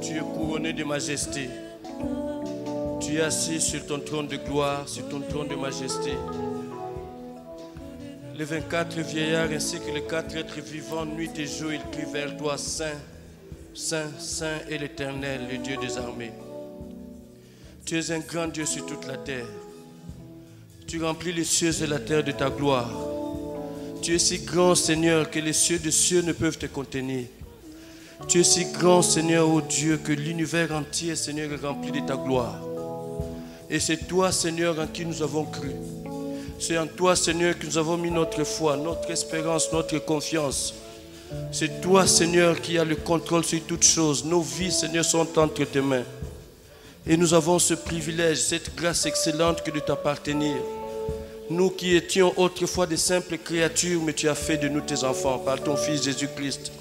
Tu es couronné de majesté. Tu es assis sur ton trône de gloire, sur ton trône de majesté. Les 24 vieillards ainsi que les 4 êtres vivants, nuit et jour, ils crient vers toi, Saint, Saint, Saint est l'Éternel, le Dieu des armées. Tu es un grand Dieu sur toute la terre. Tu remplis les cieux et la terre de ta gloire. Tu es si grand, Seigneur, que les cieux des cieux ne peuvent te contenir. Tu es si grand, Seigneur, ô Dieu, que l'univers entier, Seigneur, est rempli de ta gloire. Et c'est toi, Seigneur, en qui nous avons cru. C'est en toi, Seigneur, que nous avons mis notre foi, notre espérance, notre confiance. C'est toi, Seigneur, qui as le contrôle sur toutes choses. Nos vies, Seigneur, sont entre tes mains. Et nous avons ce privilège, cette grâce excellente que de t'appartenir. Nous qui étions autrefois des simples créatures, mais tu as fait de nous tes enfants par ton Fils Jésus-Christ.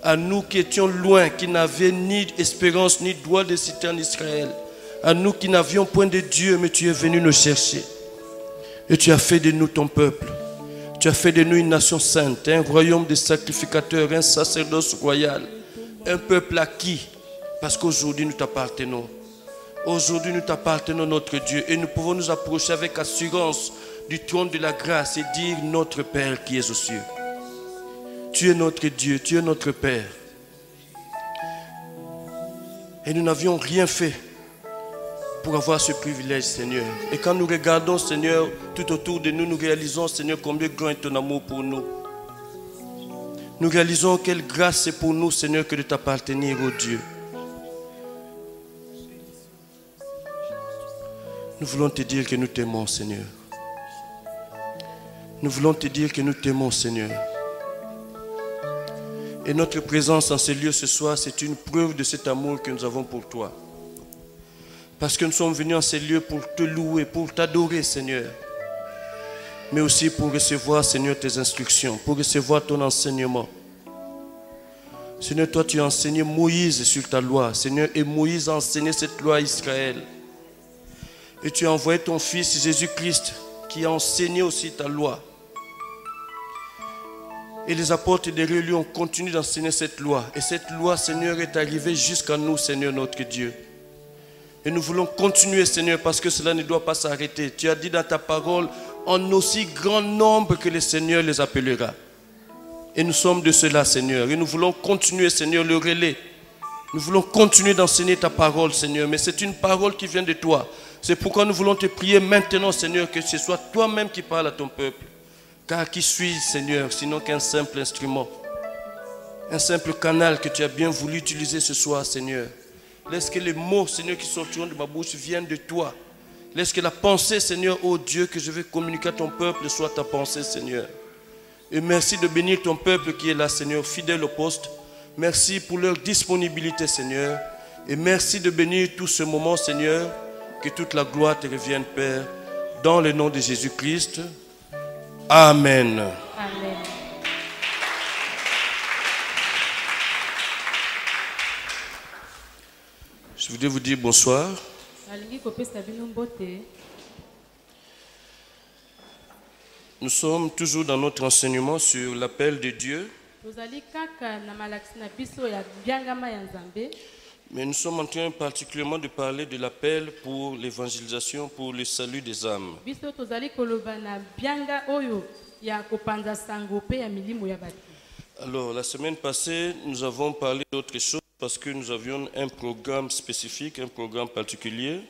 À nous qui étions loin, qui n'avaient ni espérance ni droit de cité en Israël. À nous qui n'avions point de Dieu, mais tu es venu nous chercher. Et tu as fait de nous ton peuple. Tu as fait de nous une nation sainte, un royaume de sacrificateurs, un sacerdoce royal, un peuple acquis, parce qu'aujourd'hui nous t'appartenons. Aujourd'hui nous t'appartenons, notre Dieu, et nous pouvons nous approcher avec assurance du trône de la grâce et dire notre Père qui est aux cieux. Tu es notre Dieu, tu es notre Père. Et nous n'avions rien fait pour avoir ce privilège, Seigneur. Et quand nous regardons, Seigneur, tout autour de nous, nous réalisons, Seigneur, combien grand est ton amour pour nous. Nous réalisons quelle grâce c'est pour nous, Seigneur, que de t'appartenir, ô Dieu. Nous voulons te dire que nous t'aimons, Seigneur. Nous voulons te dire que nous t'aimons, Seigneur. Et notre présence en ces lieux ce soir, c'est une preuve de cet amour que nous avons pour toi. Parce que nous sommes venus en ces lieux pour te louer, pour t'adorer, Seigneur. Mais aussi pour recevoir, Seigneur, tes instructions, pour recevoir ton enseignement. Seigneur, toi, tu as enseigné Moïse sur ta loi, Seigneur, et Moïse a enseigné cette loi à Israël. Et tu as envoyé ton Fils Jésus-Christ qui a enseigné aussi ta loi. Et les apôtres des religieux ont continué d'enseigner cette loi. Et cette loi, Seigneur, est arrivée jusqu'à nous, Seigneur, notre Dieu. Et nous voulons continuer, Seigneur, parce que cela ne doit pas s'arrêter. Tu as dit dans ta parole, en aussi grand nombre que le Seigneur les appellera. Et nous sommes de cela, Seigneur. Et nous voulons continuer, Seigneur, le relais. Nous voulons continuer d'enseigner ta parole, Seigneur. Mais c'est une parole qui vient de toi. C'est pourquoi nous voulons te prier maintenant, Seigneur, que ce soit toi-même qui parles à ton peuple. Car qui suis-je, Seigneur, sinon qu'un simple instrument, un simple canal que tu as bien voulu utiliser ce soir, Seigneur. Laisse que les mots, Seigneur, qui sortiront de ma bouche viennent de toi. Laisse que la pensée, Seigneur, ô Dieu, que je vais communiquer à ton peuple soit ta pensée, Seigneur. Et merci de bénir ton peuple qui est là, Seigneur, fidèle au poste. Merci pour leur disponibilité, Seigneur. Et merci de bénir tout ce moment, Seigneur. Que toute la gloire te revienne, Père, dans le nom de Jésus-Christ. Amen. Amen. Je voudrais vous dire bonsoir. Nous sommes toujours dans notre enseignement sur l'appel de Dieu. Mais nous sommes en train particulièrement de parler de l'appel pour l'évangélisation, pour le salut des âmes. Alors, la semaine passée, nous avons parlé d'autre chose parce que nous avions un programme spécifique, un programme particulier.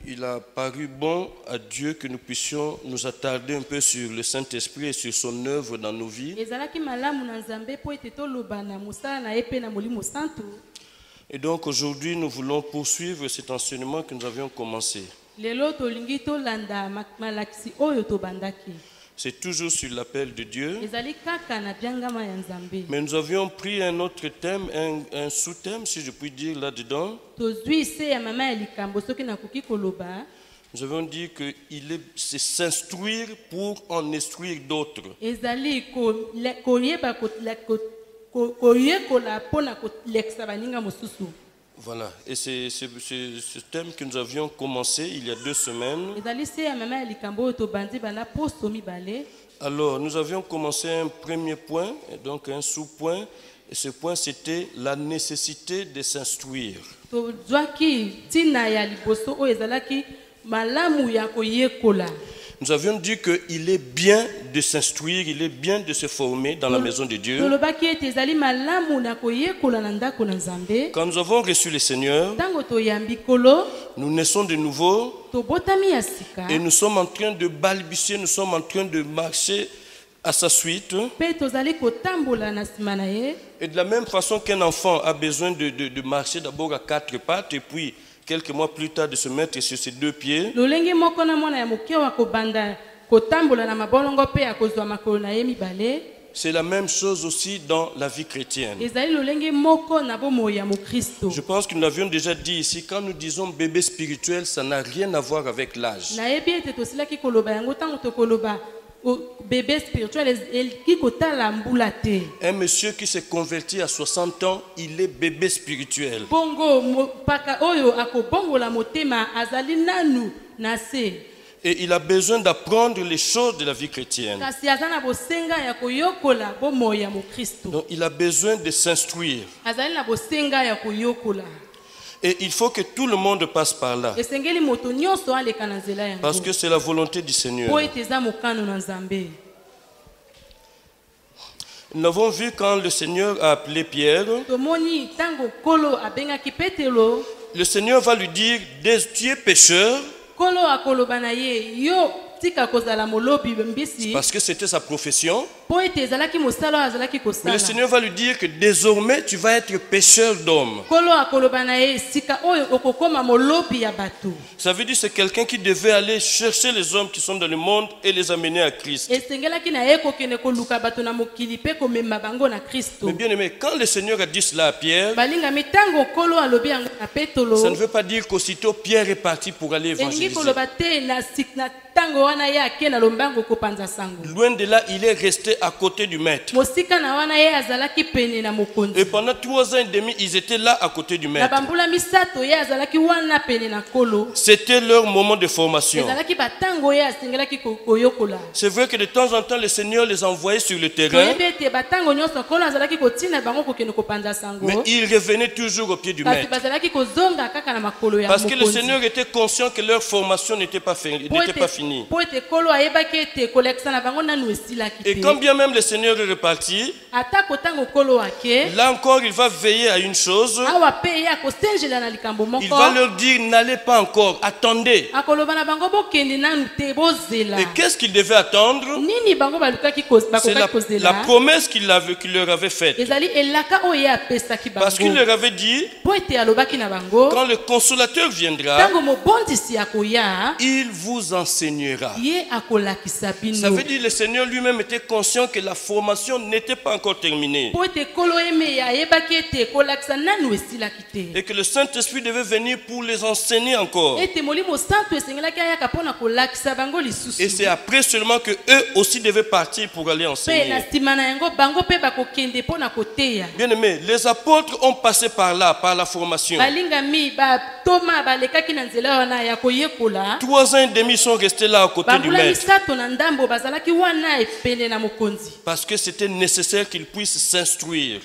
Il a paru bon à Dieu que nous puissions nous attarder un peu sur le Saint-Esprit et sur son œuvre dans nos vies. Et donc aujourd'hui, nous voulons poursuivre cet enseignement que nous avions commencé. C'est toujours sur l'appel de Dieu. Mais nous avions pris un autre thème, un sous-thème, si je puis dire, là-dedans. Nous avons dit que c'est s'instruire pour en instruire d'autres. Voilà, et c'est ce thème que nous avions commencé il y a 2 semaines. Alors, nous avions commencé un premier point, donc un sous-point, et ce point c'était la nécessité de s'instruire. Nous avions dit qu'il est bien de s'instruire, il est bien de se former dans la maison de Dieu. Quand nous avons reçu le Seigneur, nous naissons de nouveau et nous sommes en train de balbutier, nous sommes en train de marcher à sa suite. Et de la même façon qu'un enfant a besoin de marcher d'abord à 4 pattes et puis quelques mois plus tard de se mettre sur ses 2 pieds. C'est la même chose aussi dans la vie chrétienne. Je pense que nous l'avions déjà dit ici, quand nous disons bébé spirituel, ça n'a rien à voir avec l'âge. Bébé spirituel, un monsieur qui s'est converti à 60 ans, il est bébé spirituel. Et il a besoin d'apprendre les choses de la vie chrétienne. Donc il a besoin de s'instruire. Et il faut que tout le monde passe par là. Parce que c'est la volonté du Seigneur. Nous l'avons vu quand le Seigneur a appelé Pierre. Le Seigneur va lui dire, tu es pécheur. Parce que c'était sa profession. Mais le Seigneur va lui dire que désormais tu vas être pêcheur d'hommes. Ça veut dire que c'est quelqu'un qui devait aller chercher les hommes qui sont dans le monde et les amener à Christ. Mais bien aimé, quand le Seigneur a dit cela à Pierre, ça ne veut pas dire qu'aussitôt Pierre est parti pour aller évangéliser. Loin de là, il est resté à côté du maître. Et pendant 3 ans et demi, ils étaient là à côté du maître. C'était leur moment de formation. C'est vrai que de temps en temps, le Seigneur les envoyait sur le terrain. Mais ils revenaient toujours au pied du maître. Parce que le Seigneur était conscient que leur formation n'était pas finie. Et quand bien même le Seigneur est reparti, là encore il va veiller à une chose. Il va leur dire, n'allez pas encore, attendez. Et qu'est-ce qu'ils devaient attendre? C'est la promesse qu'il leur avait faite. Parce qu'il leur avait dit, quand le consolateur viendra, il vous enseignera. Ça veut dire que le Seigneur lui-même était conscient que la formation n'était pas encore terminée. Et que le Saint-Esprit devait venir pour les enseigner encore. Et c'est après seulement que eux aussi devaient partir pour aller enseigner. Bien aimé, les apôtres ont passé par là, par la formation. 3 ans et demi sont restés là à côté du maître. Parce que c'était nécessaire qu'ils puissent s'instruire.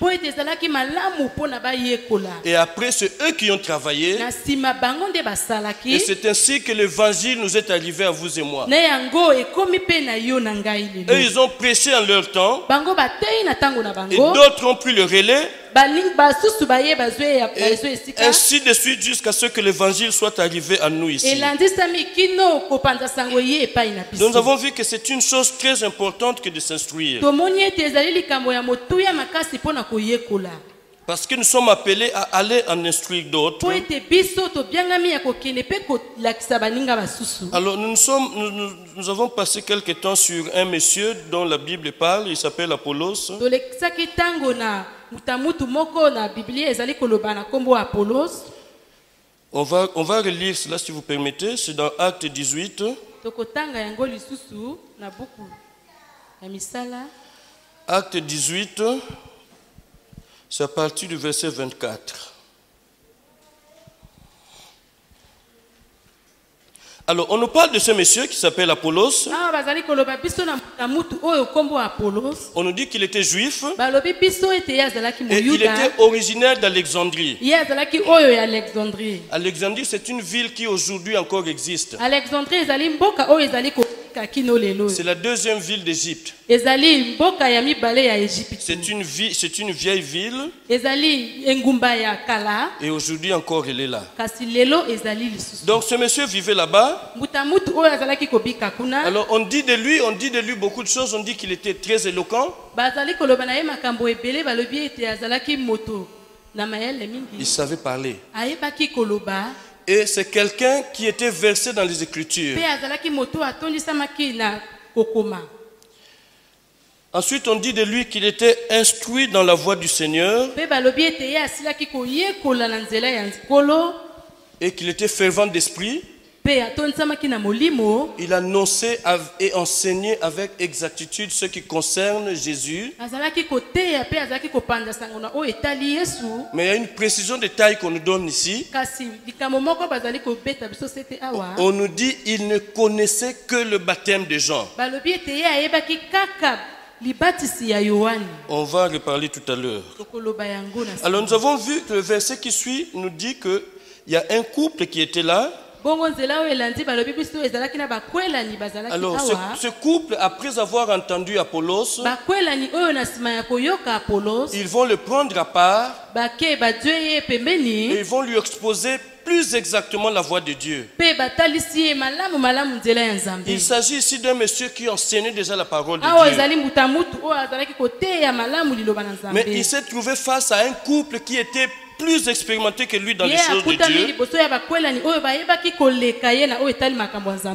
Et après, c'est eux qui ont travaillé. Et c'est ainsi que l'évangile nous est arrivé à vous et moi. Eux, ils ont prêché en leur temps. Et d'autres ont pris le relais. Et ainsi de suite jusqu'à ce que l'évangile soit arrivé à nous ici. Donc nous avons vu que c'est une chose très importante que de s'instruire. Parce que nous sommes appelés à aller en instruire d'autres. Alors nous avons passé quelque temps sur un monsieur dont la Bible parle, il s'appelle Apollos. On va relire cela si vous permettez, c'est dans Acte 18. Acte 18, c'est à partir du verset 24. Alors, on nous parle de ce monsieur qui s'appelle Apollos. On nous dit qu'il était juif. Et il était originaire d'Alexandrie. Alexandrie, c'est une ville qui aujourd'hui encore existe. C'est la deuxième ville d'Égypte. C'est une vieille ville. Et aujourd'hui encore, elle est là. Donc ce monsieur vivait là-bas. Alors on dit de lui beaucoup de choses. On dit qu'il était très éloquent. Il savait parler. Et c'est quelqu'un qui était versé dans les Écritures. Ensuite, on dit de lui qu'il était instruit dans la voie du Seigneur et qu'il était fervent d'esprit. Il annonçait et enseignait avec exactitude ce qui concerne Jésus. Mais il y a une précision de taille qu'on nous donne ici. On nous dit qu'il ne connaissait que le baptême de Jean. On va en reparler tout à l'heure. Alors nous avons vu que le verset qui suit nous dit qu'il y a un couple qui était là. Alors ce couple, après avoir entendu Apollos, ils vont le prendre à part et ils vont lui exposer plus exactement la voix de Dieu. Il s'agit ici d'un monsieur qui enseignait déjà la parole de Dieu. Mais il s'est trouvé face à un couple qui était plus expérimenté que lui dans les choses de Dieu.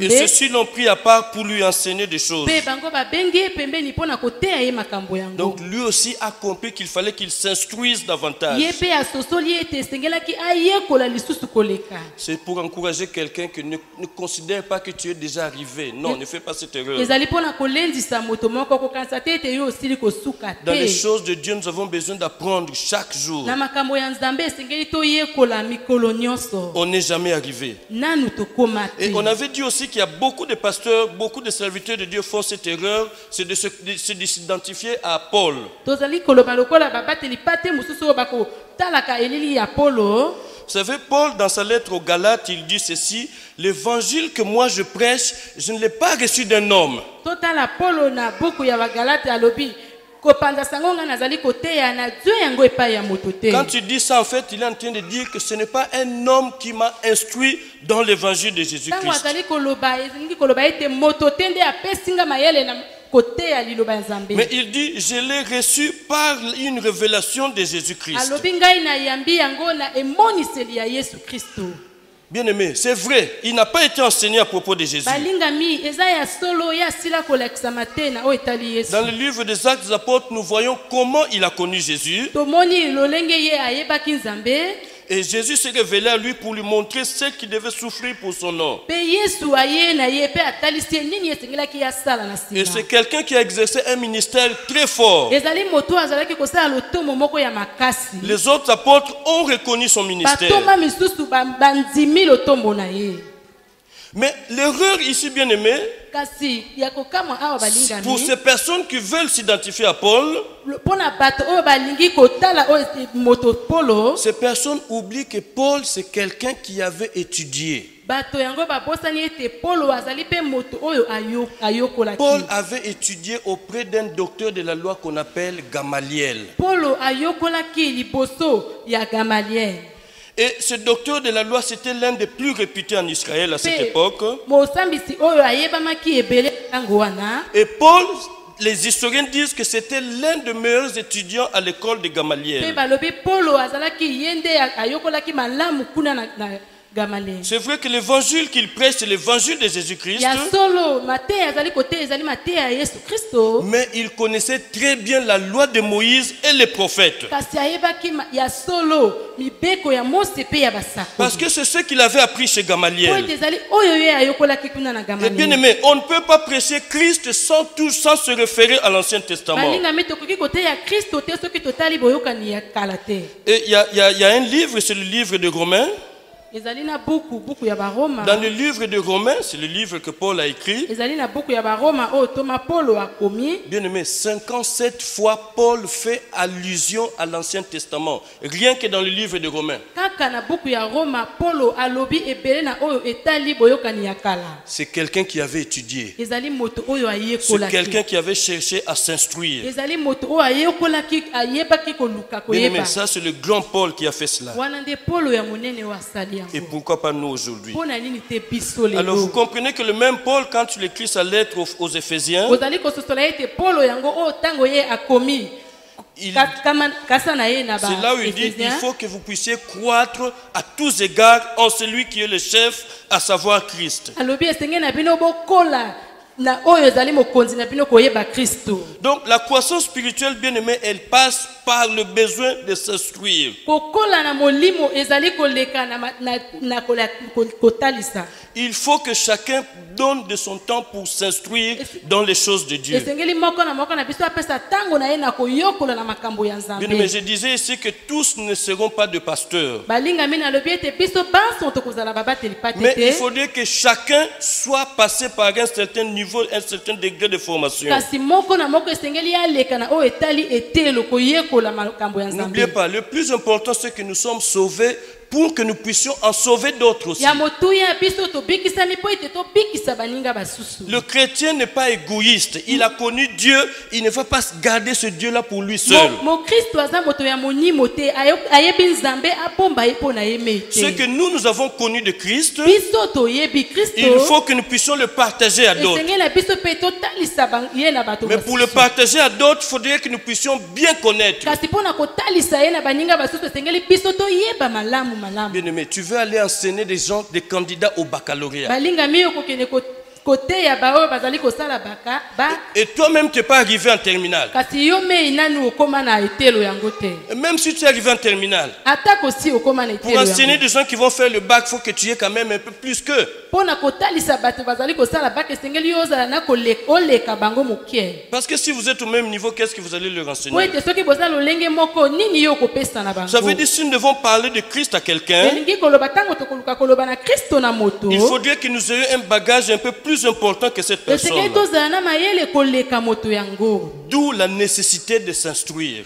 Et ceux-ci l'ont pris à part pour lui enseigner des choses. Donc lui aussi a compris qu'il fallait qu'il s'instruise davantage. C'est pour encourager quelqu'un qui ne considère pas que tu es déjà arrivé. Non, ne fais pas cette erreur. Dans les choses de Dieu, nous avons besoin d'apprendre chaque jour. On n'est jamais arrivé. Et on avait dit aussi qu'il y a beaucoup de pasteurs, beaucoup de serviteurs de Dieu font cette erreur, c'est de s'identifier à Paul. Vous savez, Paul, dans sa lettre aux Galates, il dit ceci: l'évangile que moi je prêche, je ne l'ai pas reçu d'un homme. Quand tu dis ça, en fait, il est en train de dire que ce n'est pas un homme qui m'a instruit dans l'évangile de Jésus-Christ. Mais il dit, je l'ai reçu par une révélation de Jésus-Christ. Bien aimé, c'est vrai, il n'a pas été enseigné à propos de Jésus. Dans le livre des Actes des Apôtres, nous voyons comment il a connu Jésus. Et Jésus s'est révélé à lui pour lui montrer ce qu'il devait souffrir pour son nom. Et c'est quelqu'un qui a exercé un ministère très fort. Les autres apôtres ont reconnu son ministère. Mais l'erreur ici, bien aimé, pour ces personnes qui veulent s'identifier à Paul, ces personnes oublient que Paul, c'est quelqu'un qui avait étudié. Paul avait étudié auprès d'un docteur de la loi qu'on appelle Gamaliel. Et ce docteur de la loi, c'était l'un des plus réputés en Israël à cette époque. Et Paul, les historiens disent que c'était l'un des meilleurs étudiants à l'école de Gamaliel. C'est vrai que l'évangile qu'il prêche, c'est l'évangile de Jésus-Christ. Mais il connaissait très bien la loi de Moïse et les prophètes. Parce que c'est ce qu'il avait appris chez Gamaliel. Et bien aimé, on ne peut pas prêcher Christ sans se référer à l'Ancien Testament. Et il y a un livre, c'est le livre de Romains. Dans le livre de Romains, c'est le livre que Paul a écrit. Bien aimé, 57 fois Paul fait allusion à l'Ancien Testament, rien que dans le livre de Romains. C'est quelqu'un qui avait étudié. C'est quelqu'un qui avait cherché à s'instruire. Bien aimé, ça c'est le grand Paul qui a fait cela. Et pourquoi pas nous aujourd'hui? Alors vous comprenez que le même Paul, quand il écrit sa lettre aux Éphésiens, c'est là où il dit il faut que vous puissiez croître à tous égards en celui qui est le chef, à savoir Christ. Donc la croissance spirituelle, bien aimée, elle passe par le besoin de s'instruire. Il faut que chacun donne de son temps pour s'instruire dans les choses de Dieu. Bien aimé, je disais ici que tous ne seront pas de pasteurs. Mais il faudrait que chacun soit passé par un certain niveau, un certain degré de formation. N'oubliez pas, le plus important c'est que nous sommes sauvés pour que nous puissions en sauver d'autres aussi. Le chrétien n'est pas égoïste. Il a connu Dieu. Il ne va pas garder ce Dieu-là pour lui seul. Ce que nous avons connu de Christ, il faut que nous puissions le partager à d'autres. Mais pour le partager à d'autres, il faudrait que nous puissions bien connaître. Bien-aimé, tu veux aller enseigner des gens, des candidats au baccalauréat. Et toi-même, tu n'es pas arrivé en terminale. Et même si tu es arrivé en terminale, pour enseigner des gens qui vont faire le bac, il faut que tu aies quand même un peu plus qu'eux. Parce que si vous êtes au même niveau, qu'est-ce que vous allez leur enseigner? Ça veut dire si nous devons parler de Christ à quelqu'un, il faudrait que nous ayons un bagage un peu plus important que cette personne. D'où la nécessité de s'instruire.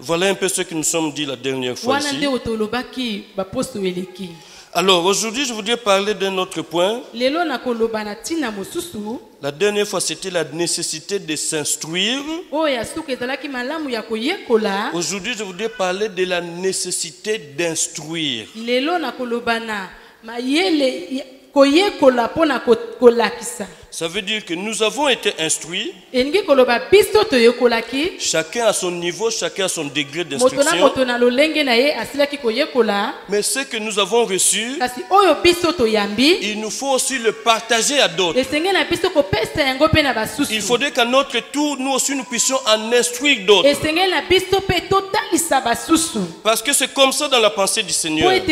Voilà un peu ce que nous sommes dit la dernière fois ici. Alors aujourd'hui je voudrais parler d'un autre point. La dernière fois c'était la nécessité de s'instruire. Aujourd'hui je voudrais parler de la nécessité d'instruire. Ça veut dire que nous avons été instruits. Chacun à son niveau, chacun à son degré d'instruction. Mais ce que nous avons reçu, il nous faut aussi le partager à d'autres. Il faudrait qu'à notre tour, nous aussi nous puissions en instruire d'autres. Parce que c'est comme ça dans la pensée du Seigneur. Bien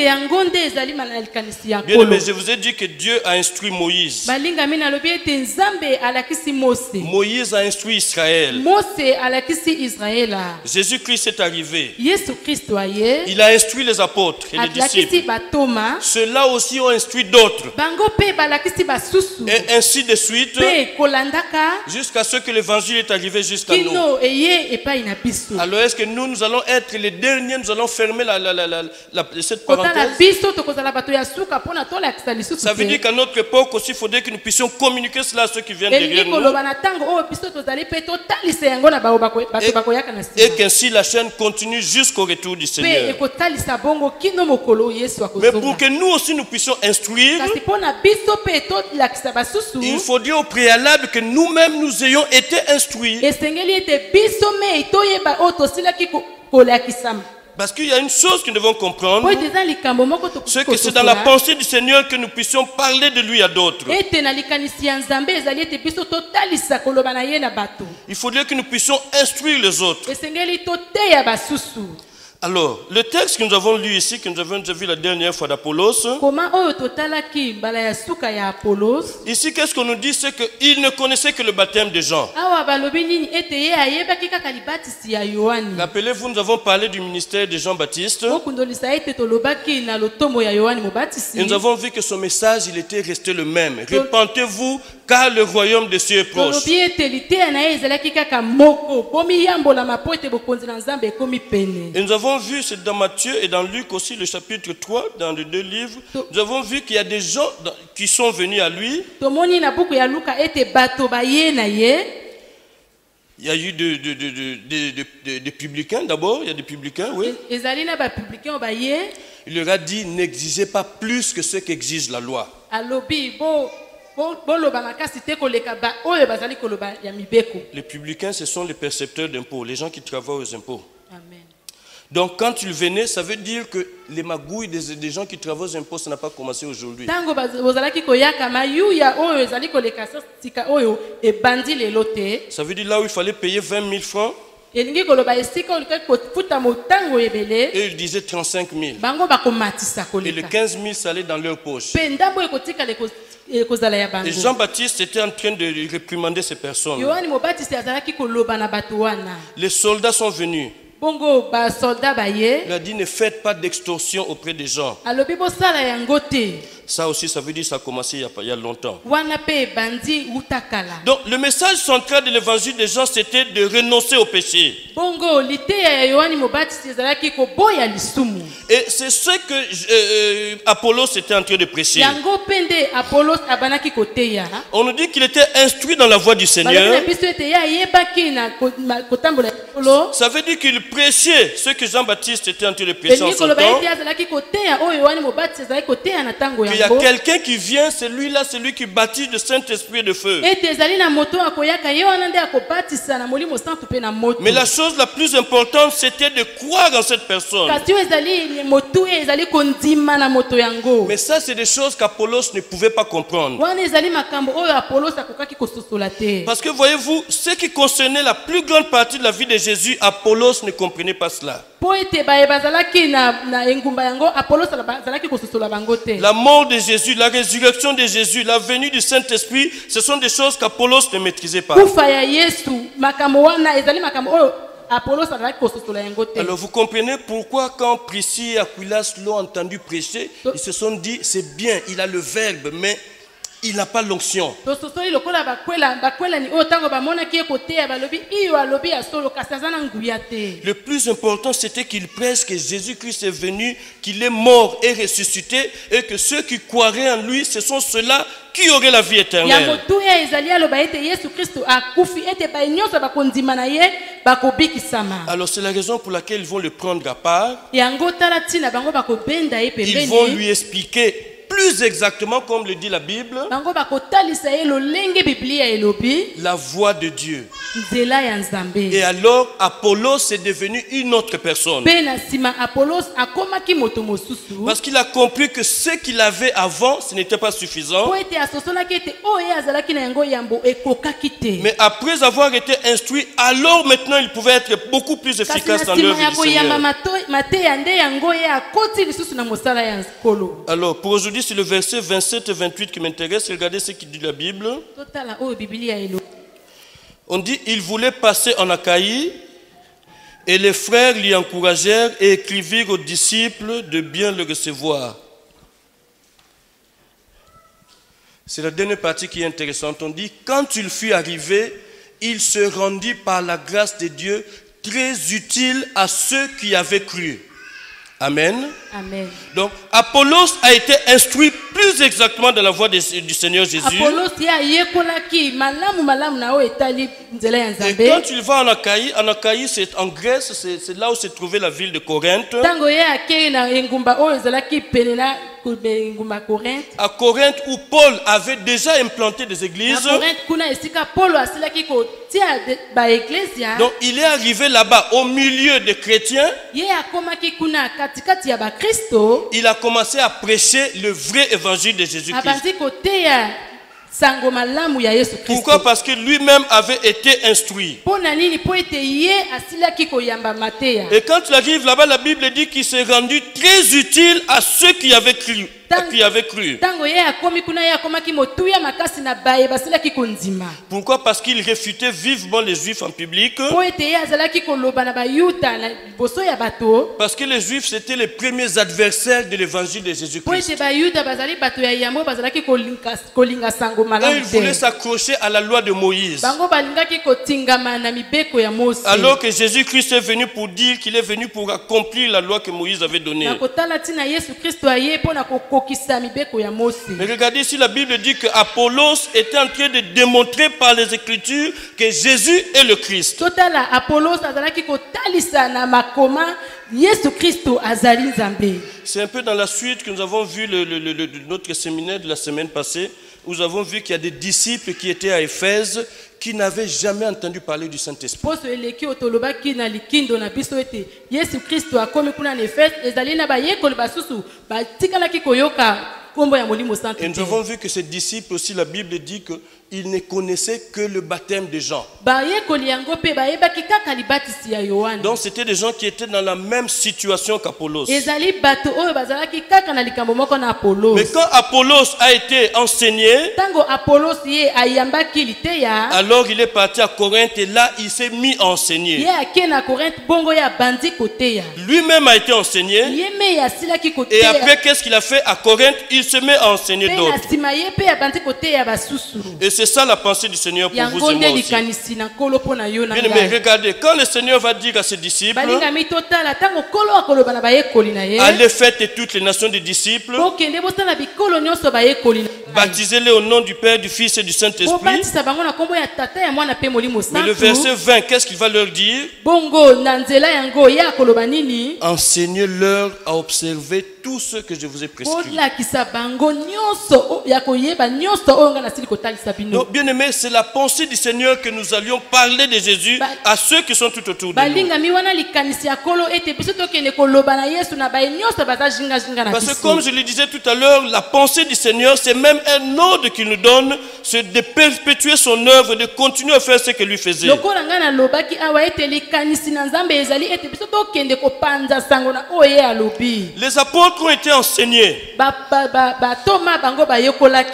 aimé, je vous ai dit que Dieu a instruit Moïse. Moïse a instruit Israël. Jésus-Christ est arrivé. Il a instruit les apôtres et les disciples. Ceux-là aussi ont instruit d'autres. Et ainsi de suite, jusqu'à ce que l'évangile est arrivé jusqu'à nous. Alors est-ce que nous allons être les derniers, nous allons fermer cette parenthèse? Ça veut dire qu'à notre époque aussi, il faudrait que nous puissions communiquer cela à ceux qui viennent derrière nous. Et qu'ainsi la chaîne continue jusqu'au retour du Seigneur. Mais pour que nous aussi nous puissions instruire, il faudrait au préalable que nous-mêmes nous ayons été instruits. Parce qu'il y a une chose que nous devons comprendre, c'est que c'est dans la pensée du Seigneur que nous puissions parler de lui à d'autres. Il faudrait que nous puissions instruire les autres. Alors, le texte que nous avons lu ici, que nous avons déjà vu la dernière fois d'Apollos, ici, qu'est-ce qu'on nous dit? C'est qu'il ne connaissait que le baptême de Jean. Rappelez-vous, nous avons parlé du ministère de Jean-Baptiste. Et nous avons vu que son message, il était resté le même. Repentez-vous, car le royaume des cieux est proche. Et nous avons vu, c'est dans Matthieu et dans Luc aussi, le chapitre 3, dans les deux livres, nous avons vu qu'il y a des gens qui sont venus à lui. Il y a eu des publicains d'abord, il y a des publicains, oui. Il leur a dit, n'exigez pas plus que ce qu'exige la loi. Les publicains, ce sont les percepteurs d'impôts, les gens qui travaillent aux impôts. Amen. Donc quand ils venaient, ça veut dire que les magouilles des gens qui travaillent aux impôts, ça n'a pas commencé aujourd'hui. Ça veut dire là où il fallait payer 20 000 francs, et ils disaient 35 000. Et les 15 000, ça allait dans leur poche. Et Jean-Baptiste était en train de réprimander ces personnes. Les soldats sont venus. Il a dit, ne faites pas d'extorsion auprès des gens. Ça aussi, ça veut dire que ça a commencé il y a longtemps. Donc, le message central de l'évangile des gens, c'était de renoncer au péché. Et c'est ce que Apollos était en train de prêcher. On nous dit qu'il était instruit dans la voie du Seigneur. Ça veut dire qu'il prêchait ce que Jean-Baptiste était en train de prêcher en son temps. Il y a quelqu'un qui vient, c'est lui-là, c'est lui qui baptise de Saint-Esprit et de feu. Mais la chose la plus importante, c'était de croire en cette personne. Mais ça, c'est des choses qu'Apollos ne pouvait pas comprendre. Parce que voyez-vous, ce qui concernait la plus grande partie de la vie de Jésus, Apollos ne comprenait pas cela. La mort de Jésus, la résurrection de Jésus, la venue du Saint-Esprit, ce sont des choses qu'Apollos ne maîtrisait pas. Alors vous comprenez pourquoi quand Priscille et Aquilas l'ont entendu prêcher, ils se sont dit, c'est bien, il a le verbe, mais il n'a pas l'onction. Le plus important, c'était qu'il prêche que Jésus-Christ est venu, qu'il est mort et ressuscité, et que ceux qui croiraient en lui, ce sont ceux-là qui auraient la vie éternelle. Alors c'est la raison pour laquelle ils vont le prendre à part. Ils vont lui expliquer plus exactement, comme le dit la Bible, la voix de Dieu. Et alors, Apollos est devenu une autre personne. Parce qu'il a compris que ce qu'il avait avant, ce n'était pas suffisant. Mais après avoir été instruit, alors maintenant, il pouvait être beaucoup plus efficace dans l'œuvre du Seigneur. Alors, pour aujourd'hui, c'est le verset 27 et 28 qui m'intéresse. Regardez ce qu'il dit la Bible. On dit, il voulait passer en Achaïe, et les frères l'y encouragèrent et écrivirent aux disciples de bien le recevoir. C'est la dernière partie qui est intéressante. On dit, quand il fut arrivé, il se rendit par la grâce de Dieu très utile à ceux qui avaient cru. Amen. Amen. Donc, Apollos a été instruit plus exactement dans la voie du Seigneur Jésus. Et quand il va en Achaïe, c'est en Grèce, c'est là où se trouvait la ville de Corinthe. À Corinthe, où Paul avait déjà implanté des églises. Donc, il est arrivé là-bas au milieu des chrétiens. Il a commencé à prêcher le vrai évangile de Jésus-Christ. Pourquoi? Parce que lui-même avait été instruit. Et quand il arrive là-bas, la Bible dit qu'il s'est rendu très utile à ceux qui avaient cru. Pourquoi? Parce qu'il réfutait vivement les Juifs en public. Parce que les Juifs c'était les premiers adversaires de l'évangile de Jésus-Christ. Ils voulaient s'accrocher à la loi de Moïse. Alors que Jésus-Christ est venu pour dire qu'il est venu pour accomplir la loi que Moïse avait donnée. Mais regardez ici, la Bible dit que Apollos était en train de démontrer par les Écritures que Jésus est le Christ. C'est un peu dans la suite que nous avons vu notre séminaire de la semaine passée. Nous avons vu qu'il y a des disciples qui étaient à Éphèse qui n'avaient jamais entendu parler du Saint-Esprit. Et nous avons vu que ces disciples aussi, la Bible dit qu'ils ne connaissaient que le baptême de Jean. Donc c'était des gens qui étaient dans la même situation qu'Apollos. Mais quand Apollos a été enseigné, alors il est parti à Corinthe et là il s'est mis à enseigner. Lui-même a été enseigné. Et après qu'est-ce qu'il a fait à Corinthe? Il se met à enseigner d'autres. Et c'est ça la pensée du Seigneur pour vous et moi aussi. Bien, mais regardez, quand le Seigneur va dire à ses disciples, allez faites toutes les nations des disciples, baptisez-les au nom du Père, du Fils et du Saint-Esprit. Mais le verset 20, qu'est-ce qu'il va leur dire? Enseignez-leur à observer tout ce que je vous ai prescrit. Donc, bien aimé, c'est la pensée du Seieur que nous allions parler de Jésus à ceux qui sont tout autour de nous. Parce que comme je le disais tout à l'heure, la pensée du Seigneur, c'est même un ordre qu'il nous donne, c'est de perpétuer son œuvre, de continuer à faire ce que lui faisait. Les apôtres ont été enseignés.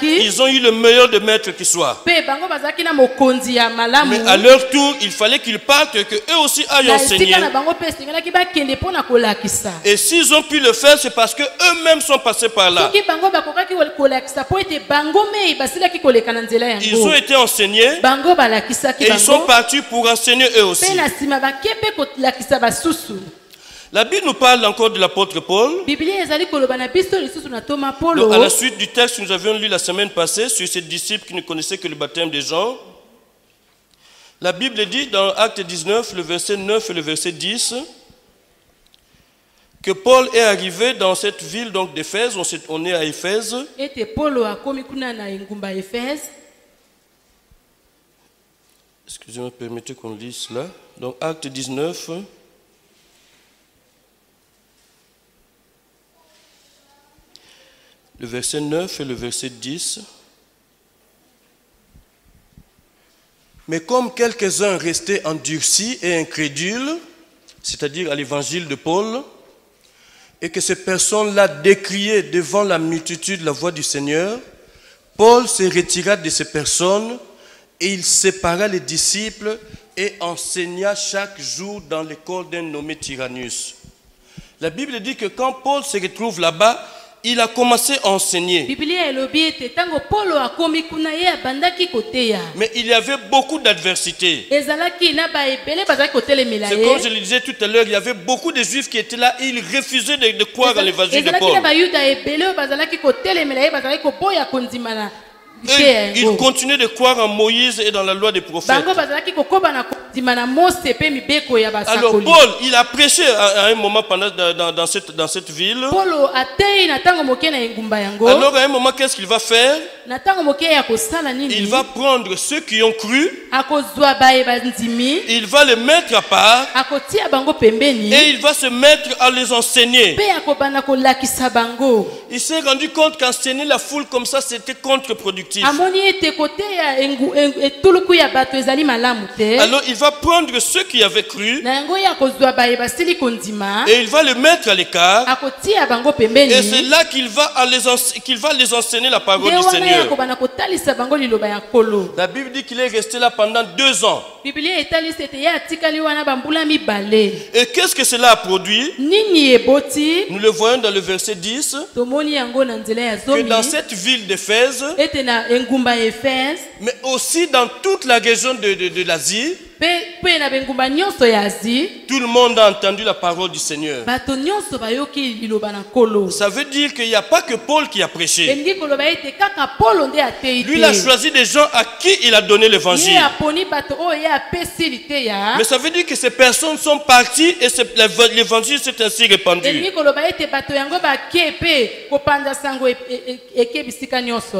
Ils ont eu le meilleur de maîtres qui soit. Mais à leur tour, il fallait qu'ils partent et qu'eux aussi aillent enseigner. Et s'ils ont pu le faire, c'est parce qu'eux-mêmes sont passés par là. Ils ont été enseignés et ils sont partis pour enseigner eux aussi. La Bible nous parle encore de l'apôtre Paul. Donc, à la suite du texte que nous avions lu la semaine passée sur ces disciples qui ne connaissaient que le baptême des Jean, la Bible dit dans Acte 19, le verset 9 et le verset 10, que Paul est arrivé dans cette ville donc d'Éphèse. On est à Éphèse. Excusez-moi, permettez qu'on lise cela. Donc Acte 19. Le verset 9 et le verset 10. Mais comme quelques-uns restaient endurcis et incrédules, c'est-à-dire à l'évangile de Paul, et que ces personnes-là décriaient devant la multitude la voix du Seigneur, Paul se retira de ces personnes et il sépara les disciples et enseigna chaque jour dans l'école d'un nommé Tyrannus. La Bible dit que quand Paul se retrouve là-bas, il a commencé à enseigner. Mais il y avait beaucoup d'adversité. C'est comme je le disais tout à l'heure, il y avait beaucoup de Juifs qui étaient là et ils refusaient de croire à l'évangile de Paul. Ils continuaient de croire en Moïse et dans la loi des prophètes. Alors Paul, il a prêché à un moment dans cette ville. Alors à un moment, qu'est-ce qu'il va faire? Il va prendre ceux qui ont cru. Il va les mettre à part. Et il va se mettre à les enseigner. Il s'est rendu compte qu'enseigner la foule comme ça, c'était contre-productif. productif. Alors il va prendre ceux qui avaient cru et il va les mettre à l'écart. Et c'est là qu'il va les enseigner la parole du Seigneur. La Bible dit qu'il est resté là pendant 2 ans. Et qu'est-ce que cela a produit? Nous le voyons dans le verset 10. Que dans cette ville d'Éphèse, mais aussi dans toute la région de l'Asie, tout le monde a entendu la parole du Seigneur. Ça veut dire qu'il n'y a pas que Paul qui a prêché. Lui, il a choisi des gens à qui il a donné l'évangile. Mais ça veut dire que ces personnes sont parties et l'évangile s'est ainsi répandu.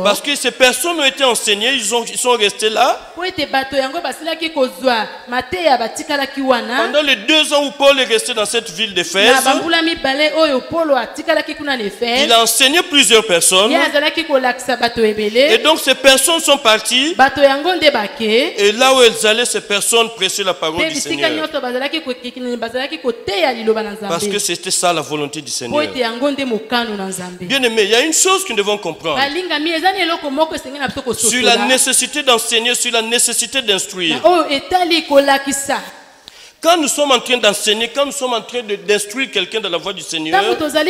Parce que ces personnes ont été enseignées, ils sont restés là. Pendant les 2 ans où Paul est resté dans cette ville d'Éphèse, il a enseigné plusieurs personnes. Et donc ces personnes sont parties. Et là où elles allaient, ces personnes prêchaient la parole du Seigneur. Parce que c'était ça la volonté du Seigneur. Bien aimé, il y a une chose que nous devons comprendre. Sur la nécessité d'enseigner, sur la nécessité d'instruire. Quand nous sommes en train d'enseigner, quand nous sommes en train d'instruire quelqu'un dans la voie du Seigneur, ça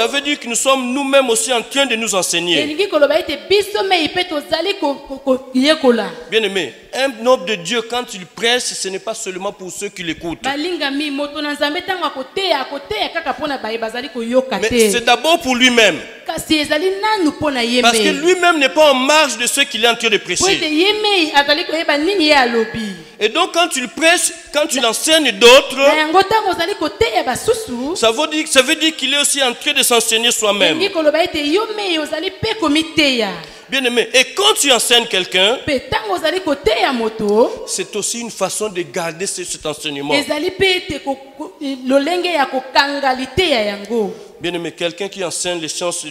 veut dire que nous sommes nous-mêmes aussi en train de nous enseigner. Bien aimé, un homme de Dieu, quand il prêche, ce n'est pas seulement pour ceux qui l'écoutent. Mais c'est d'abord pour lui-même. Parce que lui-même n'est pas en marge de ceux qu'il est en train de prêcher. Et donc quand tu prêches, quand tu enseignes d'autres, ça veut dire qu'il est aussi en train de s'enseigner soi-même. Bien aimé, et quand tu enseignes quelqu'un, c'est aussi une façon de garder cet enseignement. Bien aimé, quelqu'un qui enseigne les sciences,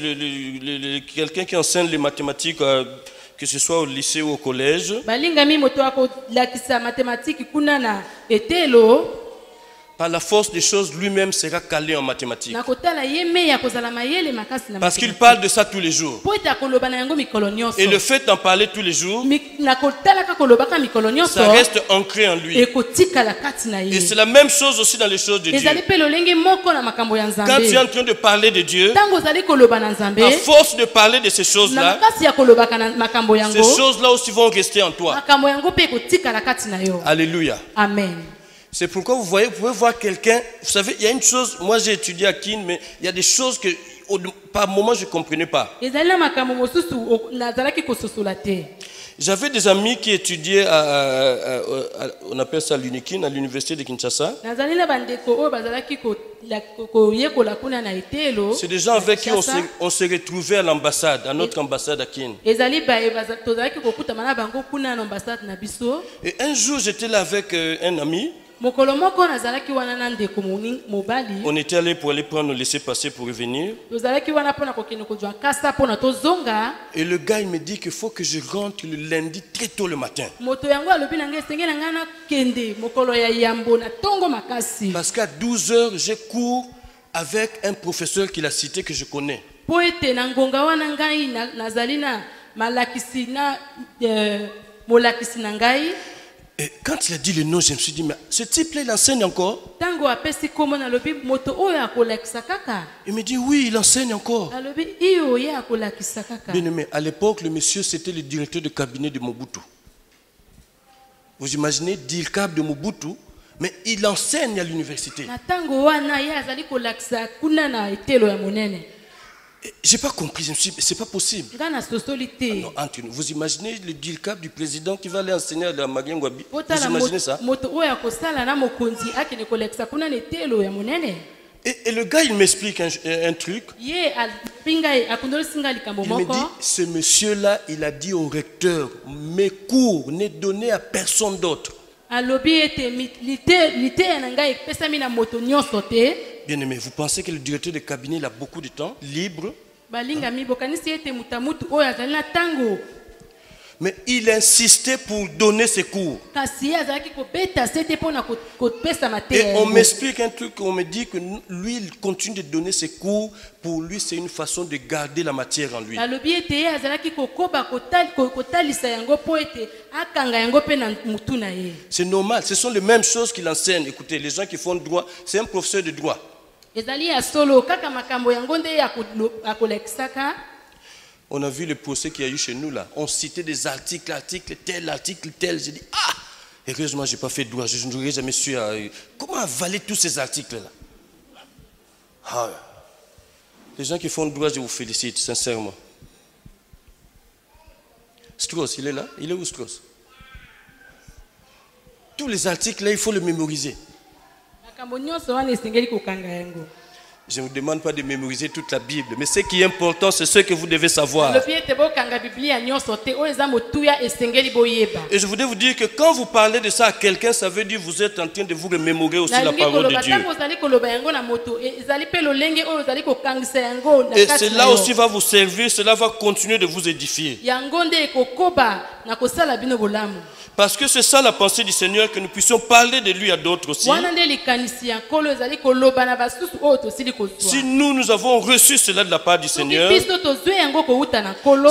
quelqu'un qui enseigne les mathématiques, que ce soit au lycée ou au collège, par la force des choses, lui-même sera calé en mathématiques. Parce qu'il parle de ça tous les jours. Et le fait d'en parler tous les jours, ça reste ancré en lui. Et c'est la même chose aussi dans les choses de Dieu. Quand tu es en train de parler de Dieu, à force de parler de ces choses-là, ces choses-là aussi vont rester en toi. Alléluia. Amen. C'est pourquoi vous pouvez voir quelqu'un, vous savez, il y a une chose, moi j'ai étudié à Kin, mais il y a des choses que par moment je ne comprenais pas. J'avais des amis qui étudiaient on appelle ça l'UNIKIN, à l'université de Kinshasa. C'est des gens avec qui on se retrouvait à l'ambassade, à notre ambassade à Kin. Et un jour j'étais là avec un ami. On était allé pour aller prendre le laissez-passer pour revenir. Et le gars il me dit qu'il faut que je rentre le lundi très tôt le matin. Parce qu'à 12h, j'ai cours avec un professeur qu'il a cité que je connais. Et quand il a dit le nom, je me suis dit, mais ce type-là, il enseigne encore? Il me dit, oui, il enseigne encore. Bien aimé, à l'époque, le monsieur, c'était le directeur de cabinet de Mobutu. Vous imaginez, directeur de Mobutu, mais il enseigne à l'université. J'ai pas compris, je me suis dit, c'est pas possible. Ah non, Anthony, vous imaginez le deal-cap du président qui va aller enseigner à la Mariengwabi? Vous imaginez ça? Et le gars, il m'explique un truc. Il me dit, ce monsieur-là, il a dit au recteur, mes cours n'est donné à personne d'autre. Bien aimé, vous pensez que le directeur de cabinet il a beaucoup de temps libre? Mais il insistait pour donner ses cours. Et on m'explique un truc, on me dit que lui, il continue de donner ses cours. Pour lui, c'est une façon de garder la matière en lui. C'est normal, ce sont les mêmes choses qu'il enseigne. Écoutez, les gens qui font le droit, c'est un professeur de droit. On a vu le procès qu'il y a eu chez nous là. On citait des articles, tel. J'ai dit, ah, heureusement, je n'ai pas fait de droit. Je n'aurais jamais su comment avaler tous ces articles-là. Ah. Les gens qui font le droit, je vous félicite, sincèrement. Strauss, il est là? Il est où, Strauss? Tous les articles là, il faut les mémoriser. Je ne vous demande pas de mémoriser toute la Bible, mais ce qui est important, c'est ce que vous devez savoir. Et je voudrais vous dire que quand vous parlez de ça à quelqu'un, ça veut dire que vous êtes en train de vous remémorer aussi la parole de Dieu. Et cela aussi va vous servir, cela va continuer de vous édifier. Parce que c'est ça la pensée du Seigneur, que nous puissions parler de lui à d'autres aussi. Si nous avons reçu cela de la part du Seigneur,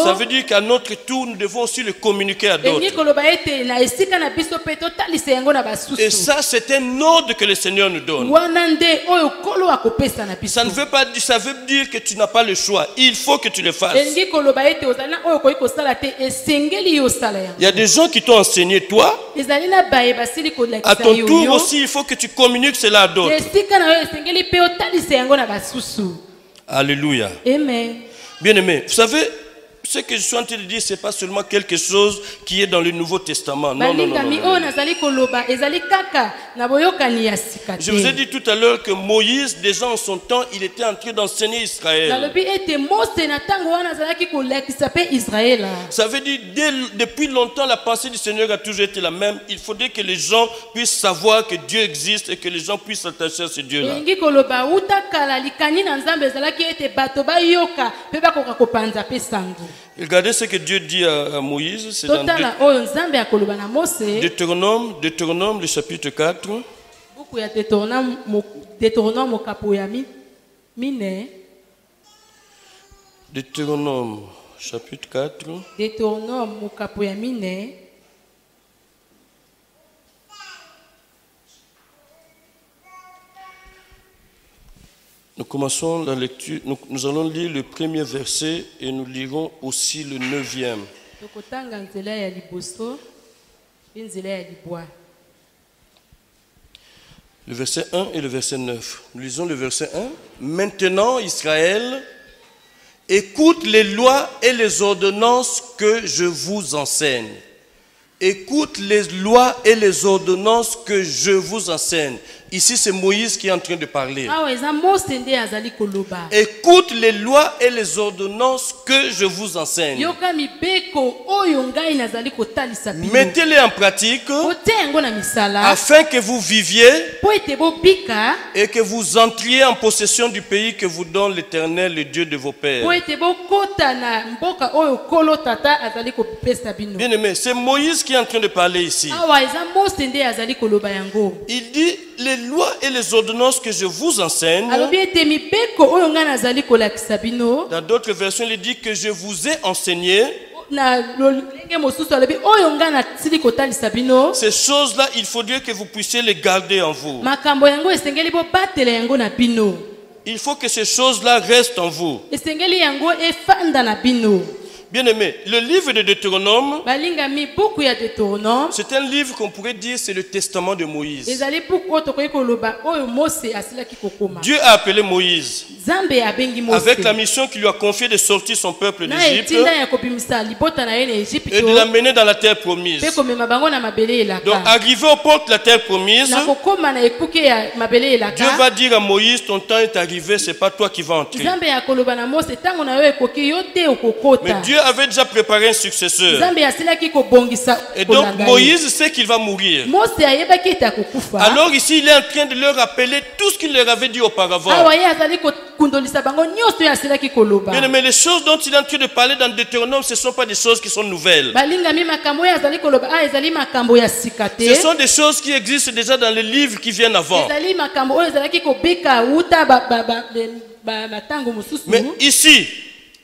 ça veut dire qu'à notre tour, nous devons aussi le communiquer à d'autres. Et ça, c'est un ordre que le Seigneur nous donne. Ça ne veut pas dire, ça veut dire que tu n'as pas le choix. Il faut que tu le fasses. Il y a des gens qui t'ont enseigné, toi. À ton tour aussi, il faut que tu communiques cela à d'autres. Alléluia. Amen. Bien aimé, vous savez, ce que je suis en train de dire, ce n'est pas seulement quelque chose qui est dans le Nouveau Testament. Non. Je vous ai dit tout à l'heure que Moïse, déjà en son temps, il était en train d'enseigner Israël. Ça veut dire, depuis longtemps, la pensée du Seigneur a toujours été la même. Il faudrait que les gens puissent savoir que Dieu existe et que les gens puissent s'attacher à ce Dieu-là. Regardez ce que Dieu dit à Moïse, c'est dans Deutéronome, le chapitre 4. Deutéronome, chapitre 4. Nous commençons la lecture, nous allons lire le premier verset et nous lirons aussi le 9e. Le verset 1 et le verset 9. Nous lisons le verset 1. Maintenant, Israël, écoute les lois et les ordonnances que je vous enseigne. Écoute les lois et les ordonnances que je vous enseigne. Ici, c'est Moïse qui est en train de parler. Écoute les lois et les ordonnances que je vous enseigne. Mettez-les en pratique afin que vous viviez et que vous entriez en possession du pays que vous donne l'Éternel, le Dieu de vos pères. Bien aimé, c'est Moïse qui est en train de parler ici. Il dit les lois et les ordonnances que je vous enseigne. Dans d'autres versions, il dit que je vous ai enseigné. Ces choses-là, il faudrait que vous puissiez les garder en vous. Il faut que ces choses-là restent en vous. Bien aimé, le livre de Deutéronome, c'est un livre qu'on pourrait dire c'est le testament de Moïse. Dieu a appelé Moïse avec la mission qu'il lui a confiée de sortir son peuple d'Égypte et de l'amener dans la terre promise. Donc, arrivé aux portes de la terre promise, Dieu va dire à Moïse, ton temps est arrivé, ce n'est pas toi qui vas entrer. Mais Dieu avait déjà préparé un successeur. Nzambe asilaki kobongisa Et donc kolanga ye. Moïse sait qu'il va mourir. Mose ayebaki ete akokufa. Alors ici, il est en train de leur rappeler tout ce qu'il leur avait dit auparavant. Awa ye azali kokundolisa bango nyonso oyo asilaki koloba. Bien, mais les choses dont il est en train de parler dans Deutéronome, ce ne sont pas des choses qui sont nouvelles. Balingami makambo oyo azali koloba ezali makambo ya sika te. Ce sont des choses qui existent déjà dans les livres qui viennent avant. Ezali makambo oyo ezalaki kobika uta batango mosusu. Mais ici,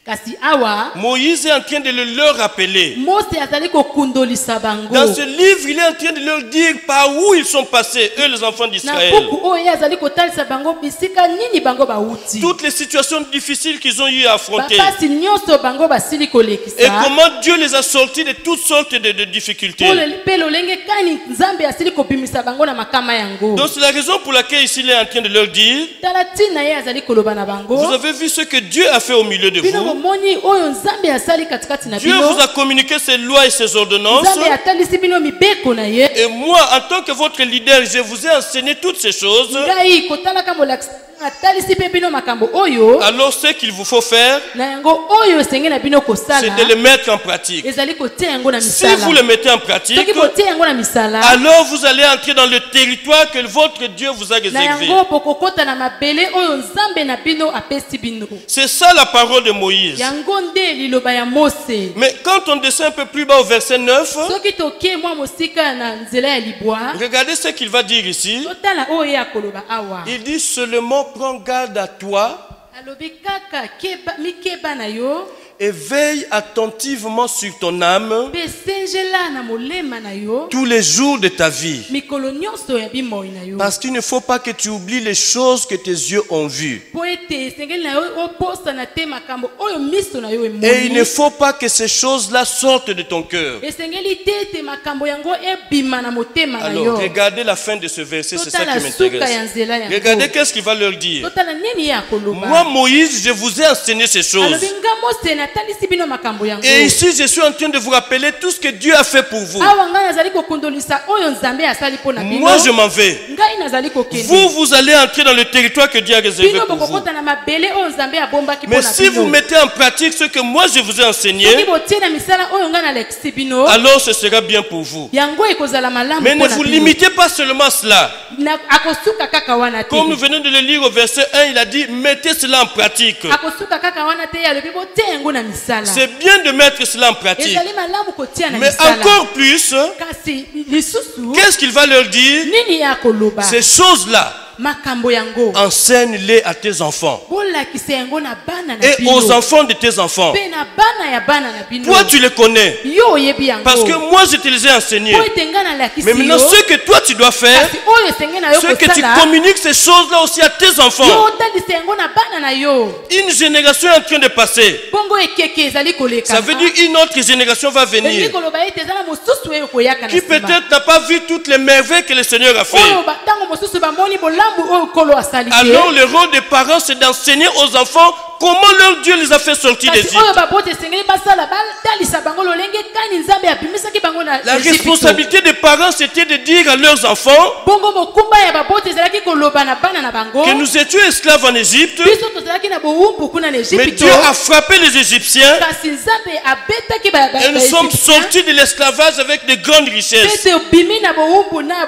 kasi awa Moïse est en train de le leur rappeler. Mose azali kokundolisa bango. Dans ce livre, il est en train de leur dire par où ils sont passés, eux les enfants d'Israël. Na buku oyo azali kotalisa bango bisika nini bango bauti. Toutes les situations difficiles qu'ils ont eu à affronter. Bapasi nyonso bango basili kolekisa. Et comment Dieu les a sortis de toutes sortes de difficultés. Pe lolenge kani Nzambe asili kobimisa bango na makama yango. Donc c'est la raison pour laquelle ici il est en train de leur dire, Talatina ye azali koloba na bango. vous avez vu ce que Dieu a fait au milieu de vous. Moni oyo Nzambe asali katikati na Dieu bino. vous a communiqué ses lois et ses ordonnances. Nzambe atalisi bino mibeko na ye. Et moi, en tant que votre leader, je vous ai enseigné toutes ces choses. Ngai kotala ka molakisi atalisi pe bino makambo oyo. Alors ce qu'il vous faut faire, Na yango oyo senge na bino kosala. c'est de le mettre en pratique. Ezali kotia yango na Si misala. vous le mettez en pratique, Soki kotia yango na misala. alors vous allez entrer dans le territoire que votre Dieu vous a Na réservé. yango pokokota na mabele oyo Nzambe na bino apesi bino. C'est ça la parole de Moïse. Yango nde liloba ya Mose. Mais quand on descend un peu plus bas au verset 9, Soki tokie mwa mosika na nzela ya libwa. regardez ce qu'il va dire ici. Totala oyo ya koloba awa. Il dit seulement prends garde à toi Alobi kaka mikeba na yo. et veille attentivement sur ton âme Pe senjela na molema na yo. tous les jours de ta vie. Mikolo nyonso ya bimoi na yo. Parce qu'il ne faut pas que tu oublies les choses que tes yeux ont vues. Po ete sengeli na yo oposa na te makambo oyo miso na yo emoni. Et il ne faut pas que ces choses-là sortent de ton cœur. Esengeli te ete makambo yango ebima na motema na yo. Alors, regardez la fin de ce verset, c'est ça qui m'intéresse. Regardez qu'est-ce qu'il va leur dire. Totala nini ya koloba. Moi, Moïse, je vous ai enseigné ces choses. Alobi nga Mose natalisi bino makambo yango. Et ici, je suis en train de vous rappeler tout ce que Dieu a fait pour vous. Awa nga nazali kokondolisa oyo Nzambe asali pona bino. Moi, je m'en vais. Ngai nazali kokende. Vous allez entrer dans le territoire que Dieu a réservé Bino pour vous. bokokota na mabele oyo Nzambe abombaki Mais pona si bino. vous mettez en pratique ce que moi je vous ai enseigné, Soki botie na misala oyo nga nalekisi bino. alors ce sera bien pour vous. Yango ekozala malamu Mais ne pona vous bino. limitez pas seulement à cela. Akosuka kaka wana te. Comme nous venons de le lire au verset 1, il a dit mettez cela en pratique. Akosuka kaka wana te alobi botie yango na misala. C'est bien de mettre cela en pratique. Ezali malamu kotia na Mais misala. encore plus, Kasi lisusu qu'est-ce qu'il va leur dire? nini ya koloba. Ces choses-là, Makambo yango. enseigne-les à tes enfants Bolakisa yango na bana na et bino. aux enfants de tes enfants. Pe na bana ya bana na bino. Toi, tu les connais. Yo oyebi yango. Parce que moi, je te les ai enseignés. Po ete nga nalakisi Mais maintenant, yo. ce que toi, tu dois faire, Kasi oyo esenge na yo c'est que tu kosala. communiques ces choses-là aussi à tes Yo enfants. otalisa yango na bana na yo. Une génération est en train de passer. Bongo ekeke ezali koleka. Ça veut dire une autre génération va Elingi venir koloba ete ezala mosusu oyo koyaka na qui nsima. peut-être n'a pas vu toutes les merveilles que le Seigneur a fait. Oyo batango mosusu bamoni bolambu oyo kolo asali te. Alors le rôle des parents, c'est d'enseigner aux enfants comment leur Dieu les a fait sortir Kasi d'Égypte. oyo babote esengeli basala batalisa bango lolenge kani Nzambe abimisaki bango na La Egypte. responsabilité des parents, c'était de dire à leurs enfants Bongo mokumba ya babote ezalaki koloba na bana na bango. que nous étions esclaves en Égypte, Biso tozalaki na bowumbu kuna na mais Egypte. Dieu a frappé les Égyptiens Kasi Nzambe abetaki ba et nous sommes sortis de l'esclavage avec de grandes richesses. Pete obimi na bowumbu na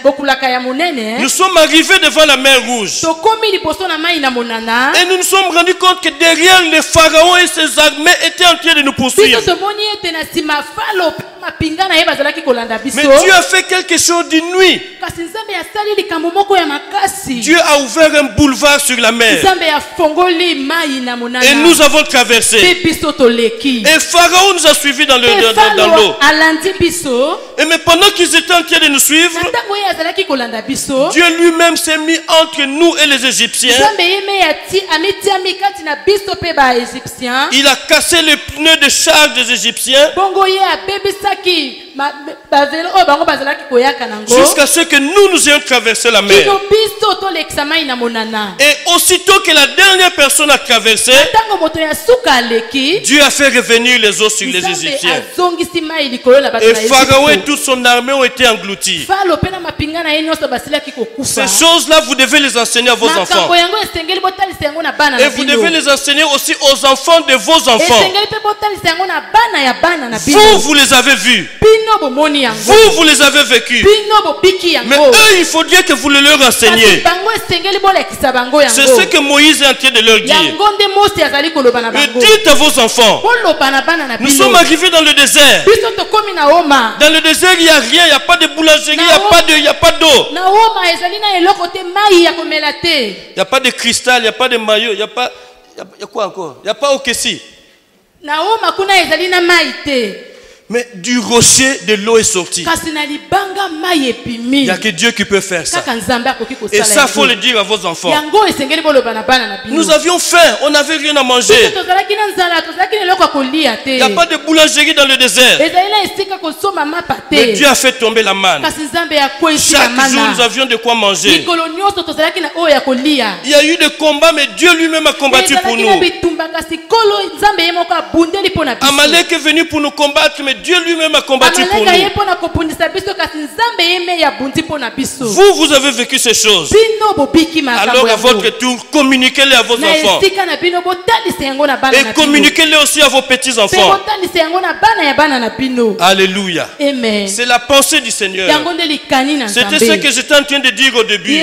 bokulaka ya monene. Nous sommes arrivés devant la mer Rouge Tokomi liboso na mai na monana. et nous nous sommes rendus compte que derrière les pharaons et ses armées étaient en train de nous poursuivre. Biso tomoni ete na sima falo mapinga na ye bazalaki kolanda biso. Mais Dieu a fait quelque chose d'inouï. Kasi Nzambe asali likambo moko ya makasi. Dieu a ouvert un boulevard sur la mer Nzambe afongoli mai na monana. et nous avons traversé. Pe biso toleki. Et Pharaon nous a suivis dans Falo l'eau. alandi biso. Et mais pendant qu'ils étaient en train de nous suivre, Na ntango ye azalaki kolanda biso. Dieu lui-même s'est mis entre nous et les Égyptiens. Nzambe ye me amitiami kati na biso pe ba Égyptien. Il a cassé les pneus de charge des Égyptiens. Bongo ye abebisa jusqu'à ce que nous ayons traversé la mer. Et aussitôt que la dernière personne a traversé, Dieu a fait revenir les eaux sur les Égyptiens. Et Pharaon et toute son armée ont été engloutis. Ces choses-là, vous devez les enseigner à vos enfants. Et vous devez les enseigner aussi aux enfants de vos enfants. Vous les avez vus. Vous les avez vécus. Mais eux, il faudrait que vous le leur enseigniez. C'est ce que Moïse est en train de leur dire. Et dites à vos enfants, nous sommes arrivés dans le désert. Dans le désert, il n'y a rien, il n'y a pas de boulangerie, il n'y a pas d'eau. Il n'y a pas de cristal, il n'y a pas de maillot, il n'y a pas... Il y a quoi encore? Il n'y a pas Okessi. Mais du rocher, de l'eau est sortie. Il n'y a que Dieu qui peut faire ça. Et ça, il faut le dire à vos enfants. Nous avions faim, on n'avait rien à manger. Il n'y a pas de boulangerie dans le désert. Mais Dieu a fait tomber la manne. Chaque jour, nous avions de quoi manger. Il y a eu des combats, mais Dieu lui-même a combattu pour nous. Amalek est venu pour nous combattre, mais Dieu lui-même a combattu pour nous. Vous avez vécu ces choses. Alors à votre tour, communiquez-les à vos enfants. Et communiquez-les aussi à vos petits-enfants. Alléluia. C'est la pensée du Seigneur. C'était ce que j'étais en train de dire au début.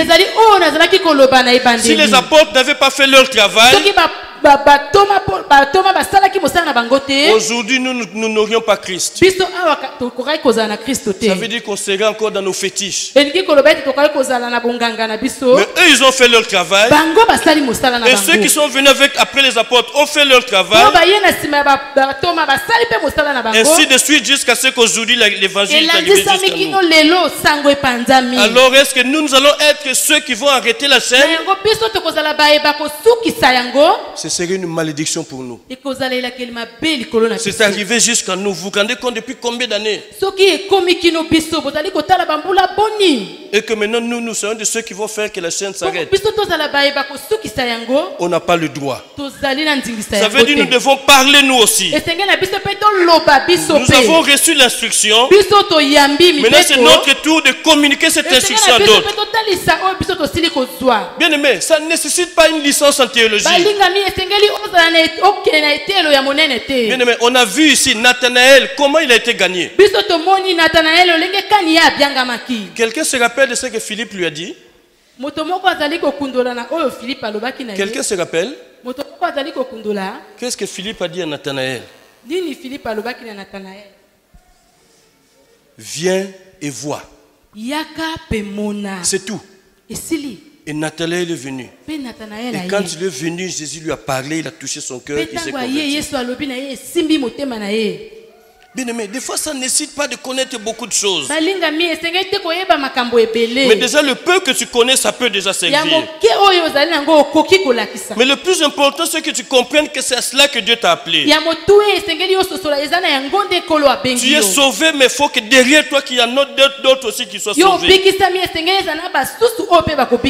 Si les apôtres n'avaient pas fait leur travail, aujourd'hui, nous n'aurions pas Christ. Ça veut dire qu'on serait encore dans nos fétiches. Mais eux, ils ont fait leur travail. Et ceux qui sont venus après les apôtres ont fait leur travail. Ainsi de suite jusqu'à ce qu'aujourd'hui l'évangile est arrivé jusqu'à nous. Alors est-ce que nous allons être ceux qui vont arrêter la chaîne? Ce serait une malédiction pour nous. C'est arrivé jusqu'à nous. Vous rendez compte depuis combien d'années? Et que maintenant nous sommes de ceux qui vont faire que la chaîne s'arrête. On n'a pas le droit. Ça veut dire nous devons parler nous aussi. Nous avons reçu l'instruction. Maintenant c'est notre tour de communiquer cette instruction à d'autres. Bien aimé, ça ne nécessite pas une licence en théologie. Bien aimé, on a vu ici Nathanaël, comment il a été gagné. Quelqu'un se rappelle de ce que Philippe lui a dit? Quelqu'un se rappelle? Qu'est-ce que Philippe a dit à Nathanaël? Viens et vois. C'est tout. Et Nathanaël est venu. Et quand il est venu, Jésus lui a parlé, il a touché son cœur, il s'est converti. Bien aimé, des fois ça ne nécessite pas de connaître beaucoup de choses. Mais déjà le peu que tu connais, ça peut déjà servir. Mais le plus important, c'est que tu comprennes que c'est à cela que Dieu t'a appelé. Tu es sauvé, mais il faut que derrière toi, qu'il y en ait d'autres aussi qui soient sauvés.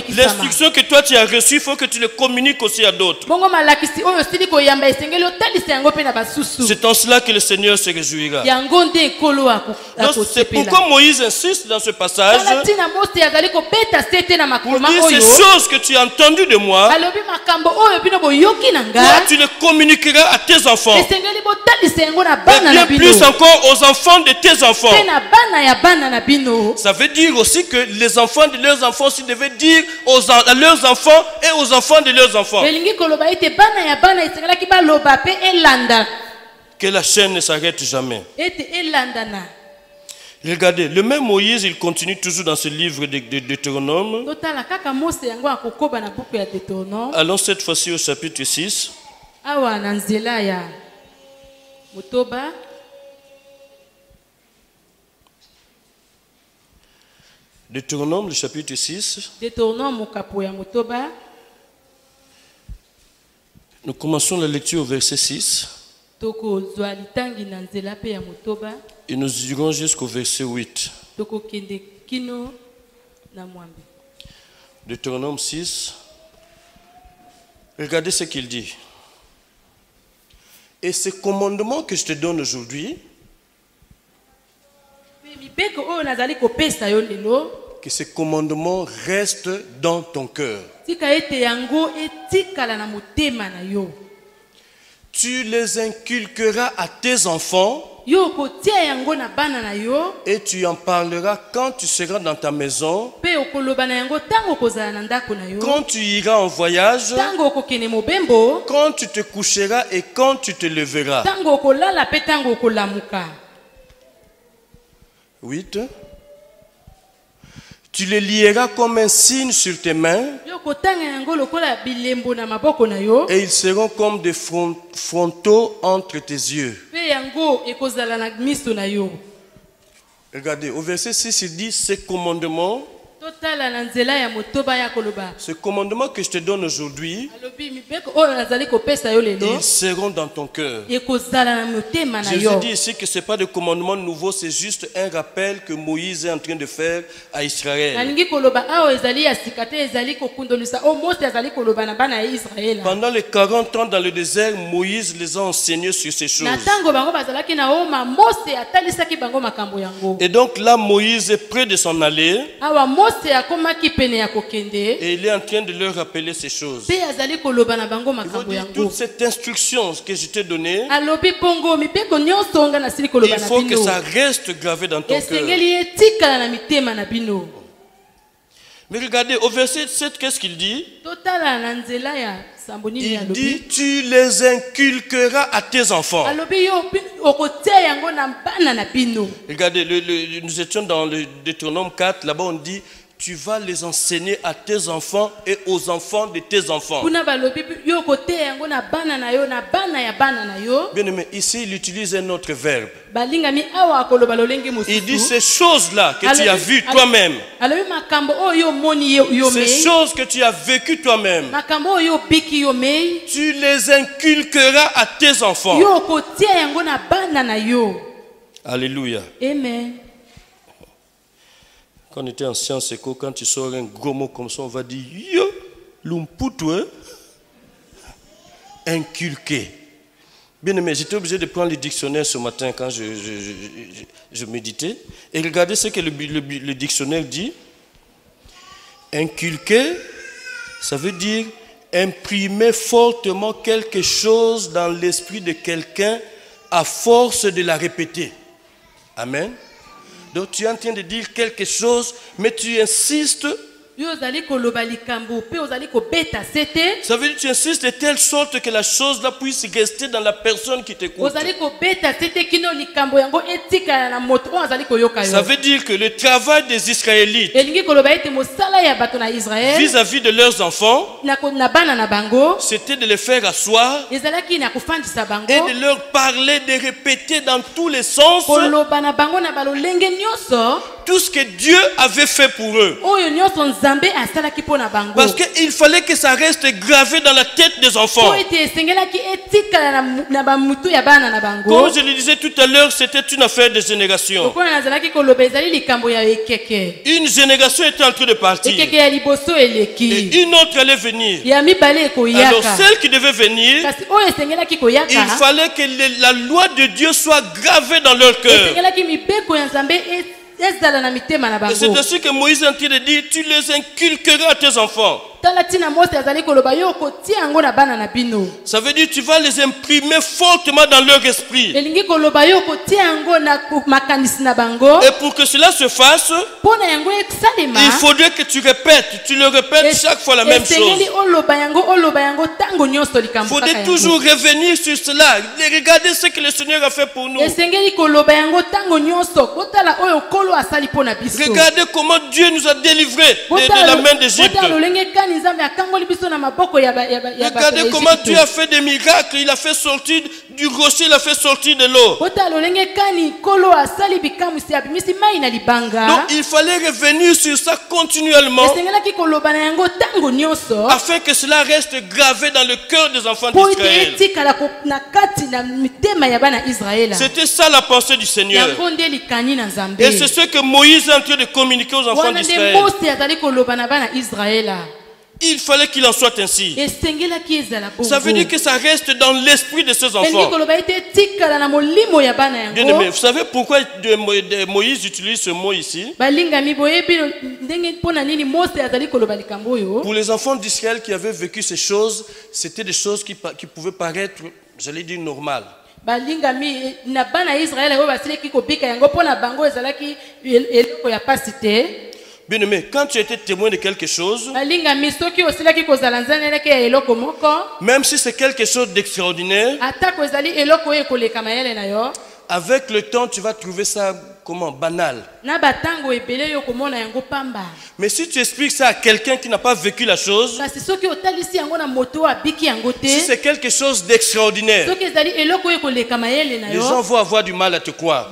L'instruction que toi tu as reçue, il faut que tu le communiques aussi à d'autres. C'est en cela que le Seigneur se réjouira. C'est pourquoi Moïse insiste dans ce passage pour dire ces choses que tu as entendues de moi, toi tu les communiqueras à tes enfants. Et bien plus encore aux enfants de tes enfants. Ça veut dire aussi que les enfants de leurs enfants aussi devaient dire à leurs enfants et aux enfants de leurs enfants. Que la chaîne ne s'arrête jamais. Regardez, le même Moïse, il continue toujours dans ce livre de Deutéronome. Allons cette fois-ci au chapitre 6. Deutéronome, le chapitre 6. Nous commençons la lecture au verset 6. tokozwa litangi na nzela pe ya motoba et nous irons jusqu'au verset 8. tokokende kino na mwambe. Deutéronome 6. Regardez ce qu'il dit. Et ce commandement que je te donne aujourd'hui, mibeko oyo nazali kopesa yo lelo, que ce commandement reste dans ton cœur. tika ete yango etikala na motema na yo. Tu les inculqueras à tes enfants Yo kotia yango na bana na yo, et tu en parleras quand tu seras dans ta maison, pe okoloba na yango tango kozala na ndako na yo, quand tu iras en voyage, tango okokende mobembo, quand tu te coucheras et quand tu te leveras. tango okolala pe tango okolamuka. 8. Tu les lieras comme un signe sur tes mains Yo kotanga yango lokola bilembo na maboko na yo, et ils seront comme des frontaux entre tes yeux. pe yango ekozala na miso na yo. Regardez, au verset 6, il dit, ce commandement Totala na nzela ya motoba ya koloba. Ce commandement que je te donne aujourd'hui, Alobi mibeko oyo nazali kopesa yo lelo, ils seront dans ton cœur. ekozala na motema na Jésus yo. dit ici que ce n'est pas de commandement nouveau, c'est juste un rappel que Moïse est en train de faire à Israël. Nalingi koloba awo ezali ya sikate ezali kokundolisa o Mose azali koloba na bana ya Israela. Pendant les 40 ans dans le désert, Moïse les a enseignés sur ces choses. Na tango bango bazalaki na oma Mose atalisaki bango makambo yango. Et donc là, Moïse est près de s'en aller Awa Mose akomaki pene ya kokende, et il est en train de leur rappeler ces choses. pe azali koloba na bango Il faut makambo dire, yango. toute cette instruction que je t'ai donnée, Alobi bongo mibeko nyonso nga nasili koloba il na faut que bino. ça reste gravé dans ton cœur. Esengeli etikala na mitema na bino. Mais regardez, au verset 7, qu'est-ce qu'il dit? Totala na nzela ya sambo nini Il alobi. dit, tu les inculqueras à tes enfants. Alobi yo okotia yango na bana na bino. Regardez, nous étions dans le Deutéronome 4, là-bas on dit, tu vas les enseigner à tes enfants et aux enfants de tes enfants. Kuna balobi yo kotia yango na bana na yo na bana ya bana na yo. Bien aimé, ici il utilise un autre verbe. Balingami awa akoloba lolenge mosusu. Il dit ces choses-là que tu as vues toi-même. Alobi makambo oyo moni yo Ces mei. choses que tu as vécues toi-même. Makambo oyo biki yo mei. Tu les inculqueras à tes enfants. Yo kotia yango na bana na yo. Alléluia. Amen. Quand on était en sciences éco, quand tu sors un gros mot comme ça, on va dire yo, lumputu, inculqué. Bien aimé, j'étais obligé de prendre le dictionnaire ce matin quand je méditais. Et regardez ce que le dictionnaire dit. Inculquer, ça veut dire imprimer fortement quelque chose dans l'esprit de quelqu'un à force de la répéter. Amen. Donc tu es en train de dire quelque chose, mais tu insistes. Yo ozali koloba likambo pe ozali kobeta sete. Ça veut dire que tu insistes de telle sorte que la chose là puisse rester dans la personne qui t'écoute. Ozali kobeta sete kino likambo yango etika na moto oyo azali koyoka yo. Ça veut dire que le travail des Israélites Elingi koloba ete mosala ya bato na Israël vis-à-vis de leurs enfants, na bana na bango c'était de les faire asseoir ezalaki na kofandisa bango et de leur parler, de répéter dans tous les sens koloba na bango na balolenge nyonso tout ce que Dieu avait fait pour eux. oyo nyonso Nzambe asalaki po na bango. Parce qu'il fallait que ça reste gravé dans la tête des enfants. Po ete esengelaki etikala na bamutu ya bana na bango. Comme je le disais tout à l'heure, c'était une affaire de génération. Okola nazalaki koloba ezali likambo ya ekeke. Une génération était en train de partir. Ekeke ya liboso eleki. Et une autre allait venir. Ya mibale Alors ekoyaka. celle qui devait venir, Kasi oyo esengelaki koyaka. il fallait que la loi de Dieu soit gravée dans leur cœur. Esengelaki mibeko ya Nzambe ezala na mitema na Et c'est bango. ainsi que Moïse est en train de dire, tu les inculqueras à tes enfants. Tala tina Mose azali koloba yo kotia yango na bana na bino. Ça veut dire tu vas les imprimer fortement dans leur esprit. Elingi koloba yo kotia yango na makanisi na bango. Et pour que cela se fasse, Pona yango eksalema. il faudrait que tu répètes. Tu le répètes chaque fois la même chose. Esengeli oloba yango tango nyonso Il likambo faudrait kaka toujours yango. revenir sur cela. Regardez ce que le Seigneur a fait pour nous. Esengeli koloba yango tango nyonso kotala oyo kolo asali pona biso. Regardez comment Dieu nous a délivrés de la main d'Égypte. Botala lolenge Regardez comment Dieu a fait des miracles. Il a fait sortir du rocher, il a fait sortir de l'eau. Donc il fallait revenir sur ça continuellement afin que cela reste gravé dans le cœur des enfants d'Israël. C'était ça la pensée du Seigneur. Et c'est ce que Moïse est en train de communiquer aux enfants d'Israël. Il fallait qu'il en soit ainsi. Ça veut dire que ça reste dans l'esprit de ces enfants. Bien-aimé, vous savez pourquoi Moïse utilise ce mot ici? Pour les enfants d'Israël qui avaient vécu ces choses, c'était des choses qui pouvaient paraître, j'allais dire, normales. Bien-aimé, quand tu étais témoin de quelque chose, même si c'est quelque chose d'extraordinaire, avec le temps, tu vas trouver ça comment? Banal. Mais si tu expliques ça à quelqu'un qui n'a pas vécu la chose, si c'est quelque chose d'extraordinaire, les gens vont avoir du mal à te croire.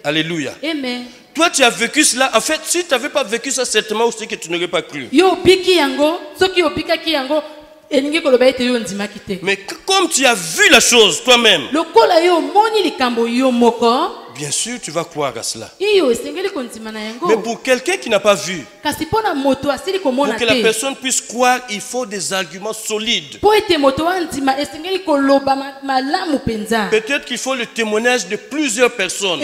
Alléluia. Amen. Toi, tu as vécu cela. En fait, si tu n'avais pas vécu ça, certainement aussi que tu n'aurais pas cru. Mais comme tu as vu la chose toi-même, bien sûr, tu vas croire à cela. Mais pour quelqu'un qui n'a pas vu, pour que la personne puisse croire, il faut des arguments solides. Peut-être qu'il faut le témoignage de plusieurs personnes.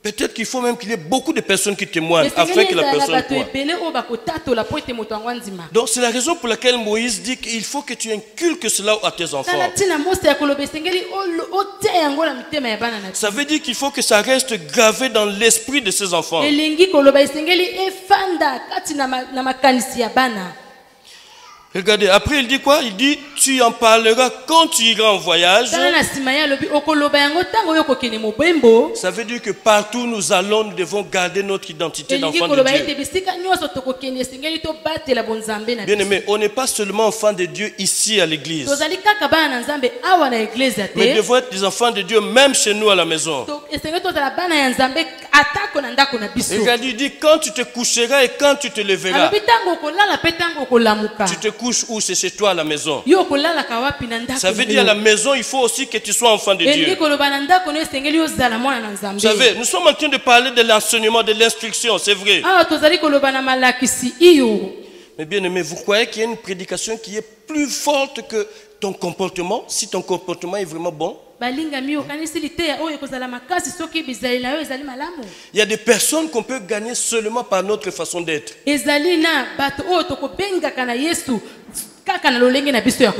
Peut-être qu'il faut même qu'il y ait beaucoup de personnes qui témoignent afin que la personne croie. Donc c'est la raison pour laquelle Moïse dit qu'il faut que tu inculques cela à tes enfants. Ça veut dire qu'il faut que ça reste gravé dans l'esprit de ces enfants. Regardez, après il dit quoi? Il dit, tu en parleras quand tu iras en voyage. Ça veut dire que partout où nous allons, nous devons garder notre identité d'enfant de Dieu. Bien aimé, on n'est pas seulement enfants de Dieu ici à l'église, mais nous devons être des enfants de Dieu même chez nous à la maison. Regardez, il dit, quand tu te coucheras et quand tu te leveras. Tu te couches où? C'est chez toi à la maison. Ça veut dire à la maison, il faut aussi que tu sois enfant de Dieu. Vous savez, nous sommes en train de parler de l'enseignement, de l'instruction, c'est vrai. Mais bien aimé, vous croyez qu'il y a une prédication qui est plus forte que ton comportement, si ton comportement est vraiment bon? Il y a des personnes qu'on peut gagner seulement par notre façon d'être.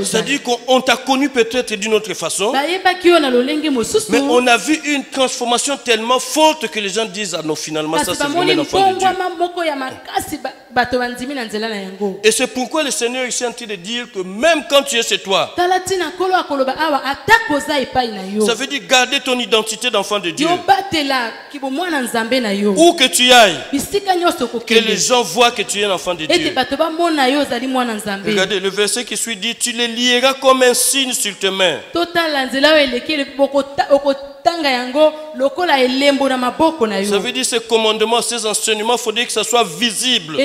C'est-à-dire qu'on t'a connu peut-être d'une autre façon, mais on a vu une transformation tellement forte que les gens disent, ah non, finalement ça c'est vraiment l'enfant de Dieu. Et c'est pourquoi le Seigneur est en train de dire que même quand tu es chez toi, ça veut dire garder ton identité d'enfant de Dieu. Où que tu ailles, que les gens voient que tu es un enfant de Dieu. Regardez, le verset qui suit dit, tu les lieras comme un signe sur tes mains. Ça veut dire ces commandements, ces enseignements, il faudrait que ça soit visible.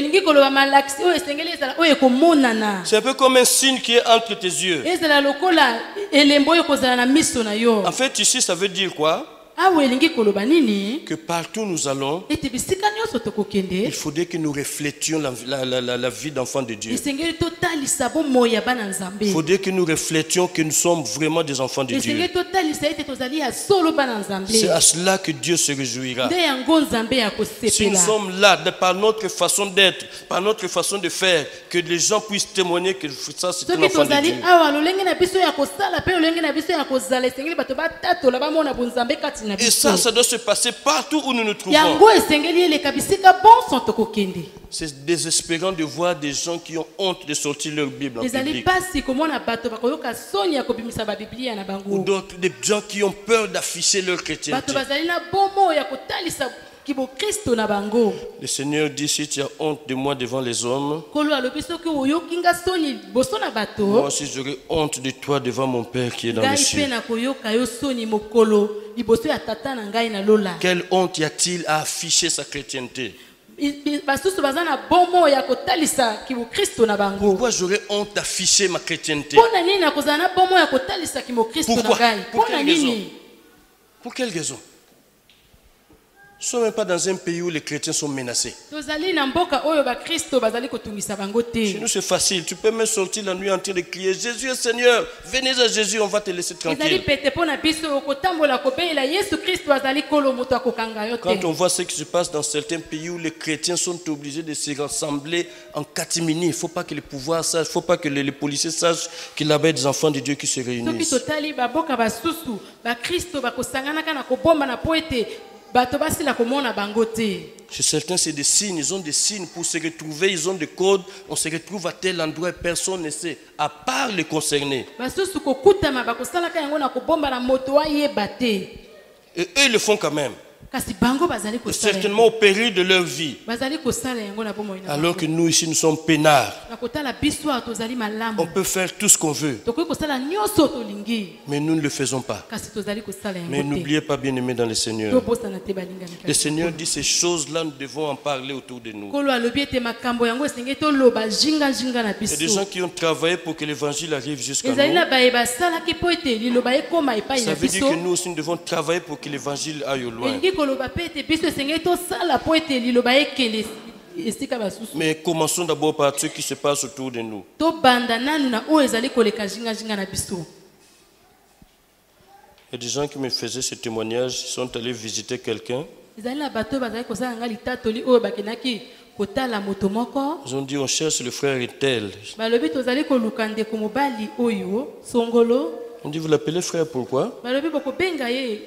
C'est un peu comme un signe qui est entre tes yeux. En fait, ici, ça veut dire quoi? Que partout où nous allons, il faudrait que nous reflétions la vie d'enfant de Dieu. Il faudrait que nous reflétions que nous sommes vraiment des enfants de Dieu. C'est à cela que Dieu se réjouira. Si nous sommes là, par notre façon d'être, par notre façon de faire, que les gens puissent témoigner que ça c'est un enfant de Dieu. Et ça doit se passer partout où nous nous trouvons. C'est désespérant de voir des gens qui ont honte de sortir leur Bible en public. Ou d'autres, des gens qui ont peur d'afficher leur chrétienté. kibo Kristo na bango. Le Seigneur dit, si tu as honte de moi devant les hommes, Kolo alobi soki oyokinga soni boso na bato. moi aussi j'aurai honte de toi devant mon Père qui est dans les Ngai cieux. pe na koyoka yo soni mokolo liboso ya tata na ngai na lola. Quelle honte y a-t-il à afficher sa chrétienté? Basusu baza na bomo ya kotalisa kibo Kristo na bango. Pourquoi j'aurais honte d'afficher ma chrétienté? Pona nini na kozala na bomo ya kotalisa kibo Kristo na Pourquoi? ngai? Pour Pona quelle raison? nini? Pour quelle raison? Nous ne sommes même pas dans un pays où les chrétiens sont menacés. Tozali na mboka oyo ba Kristo bazali kotungisa bango Chez te. nous, c'est facile. Tu peux même sortir la nuit en train de crier, Jésus est Seigneur, venez à Jésus, on va te laisser Ezali tranquille. pete pona biso okotambola kobeela Yesu Kristo azali kolo moto akokanga yo Quand te. on voit ce qui se passe dans certains pays où les chrétiens sont obligés de se rassembler en catimini, il ne faut pas que les pouvoirs sachent, il ne faut pas que les policiers sachent qu'il y a des enfants de Dieu qui se Soki réunissent. totali baboka basusu ba Kristo bakosanganaka na kobomba na po ete bato basila komona bango te. Chez certains, c'est des signes, ils ont des signes pour se retrouver, ils ont des codes, on se retrouve à tel endroit et personne ne sait, à part les concernés. Basusu kokutama bakosalaka yango na kobomba na moto ayeba te. Et eux, ils le font quand même, Kasi bango bazali kosala. certainement au péril de leur vie. Bazali kosala yango na bomo ina. Alors que nous, ici, nous sommes peinards. Na kotala biso tozali malamu. On peut faire tout ce qu'on veut, Tokoki kosala nyonso tolingi. mais nous ne le faisons pas. Kasi tozali kosala Mais yango te. n'oubliez pas, bien-aimés dans le Seigneur, Tobosana te balingani le kasi. Seigneur dit ces choses-là, nous devons en parler autour de nous. Kolo alobi ete makambo yango esengeli toloba jinga na Il y a des biso. gens qui ont travaillé pour que l'évangile arrive jusqu'à Ezali na nous. baye basalaki po ete liloba ekoma epai Ça na veut dire biso. que nous aussi, nous devons travailler pour que l'évangile aille au loin. Elingi koloba pe ete biso esengeli tosala po ete liloba ekende esika basusu. Mais commençons d'abord par ce qui se passe autour de nous. Tobanda nanu na oyo ezali koleka jinga na biso. Il y a des gens qui me faisaient ce témoignage, ils sont allés visiter quelqu'un. Ezali na bato bazali kosala nga litatoli oyo bakendaki kotala moto moko. Ils ont dit, on cherche le frère et tel. Balobi tozali koluka ndeko mobali oyo songolo. On dit, vous l'appelez frère, pourquoi? Balobi bokobenga ye.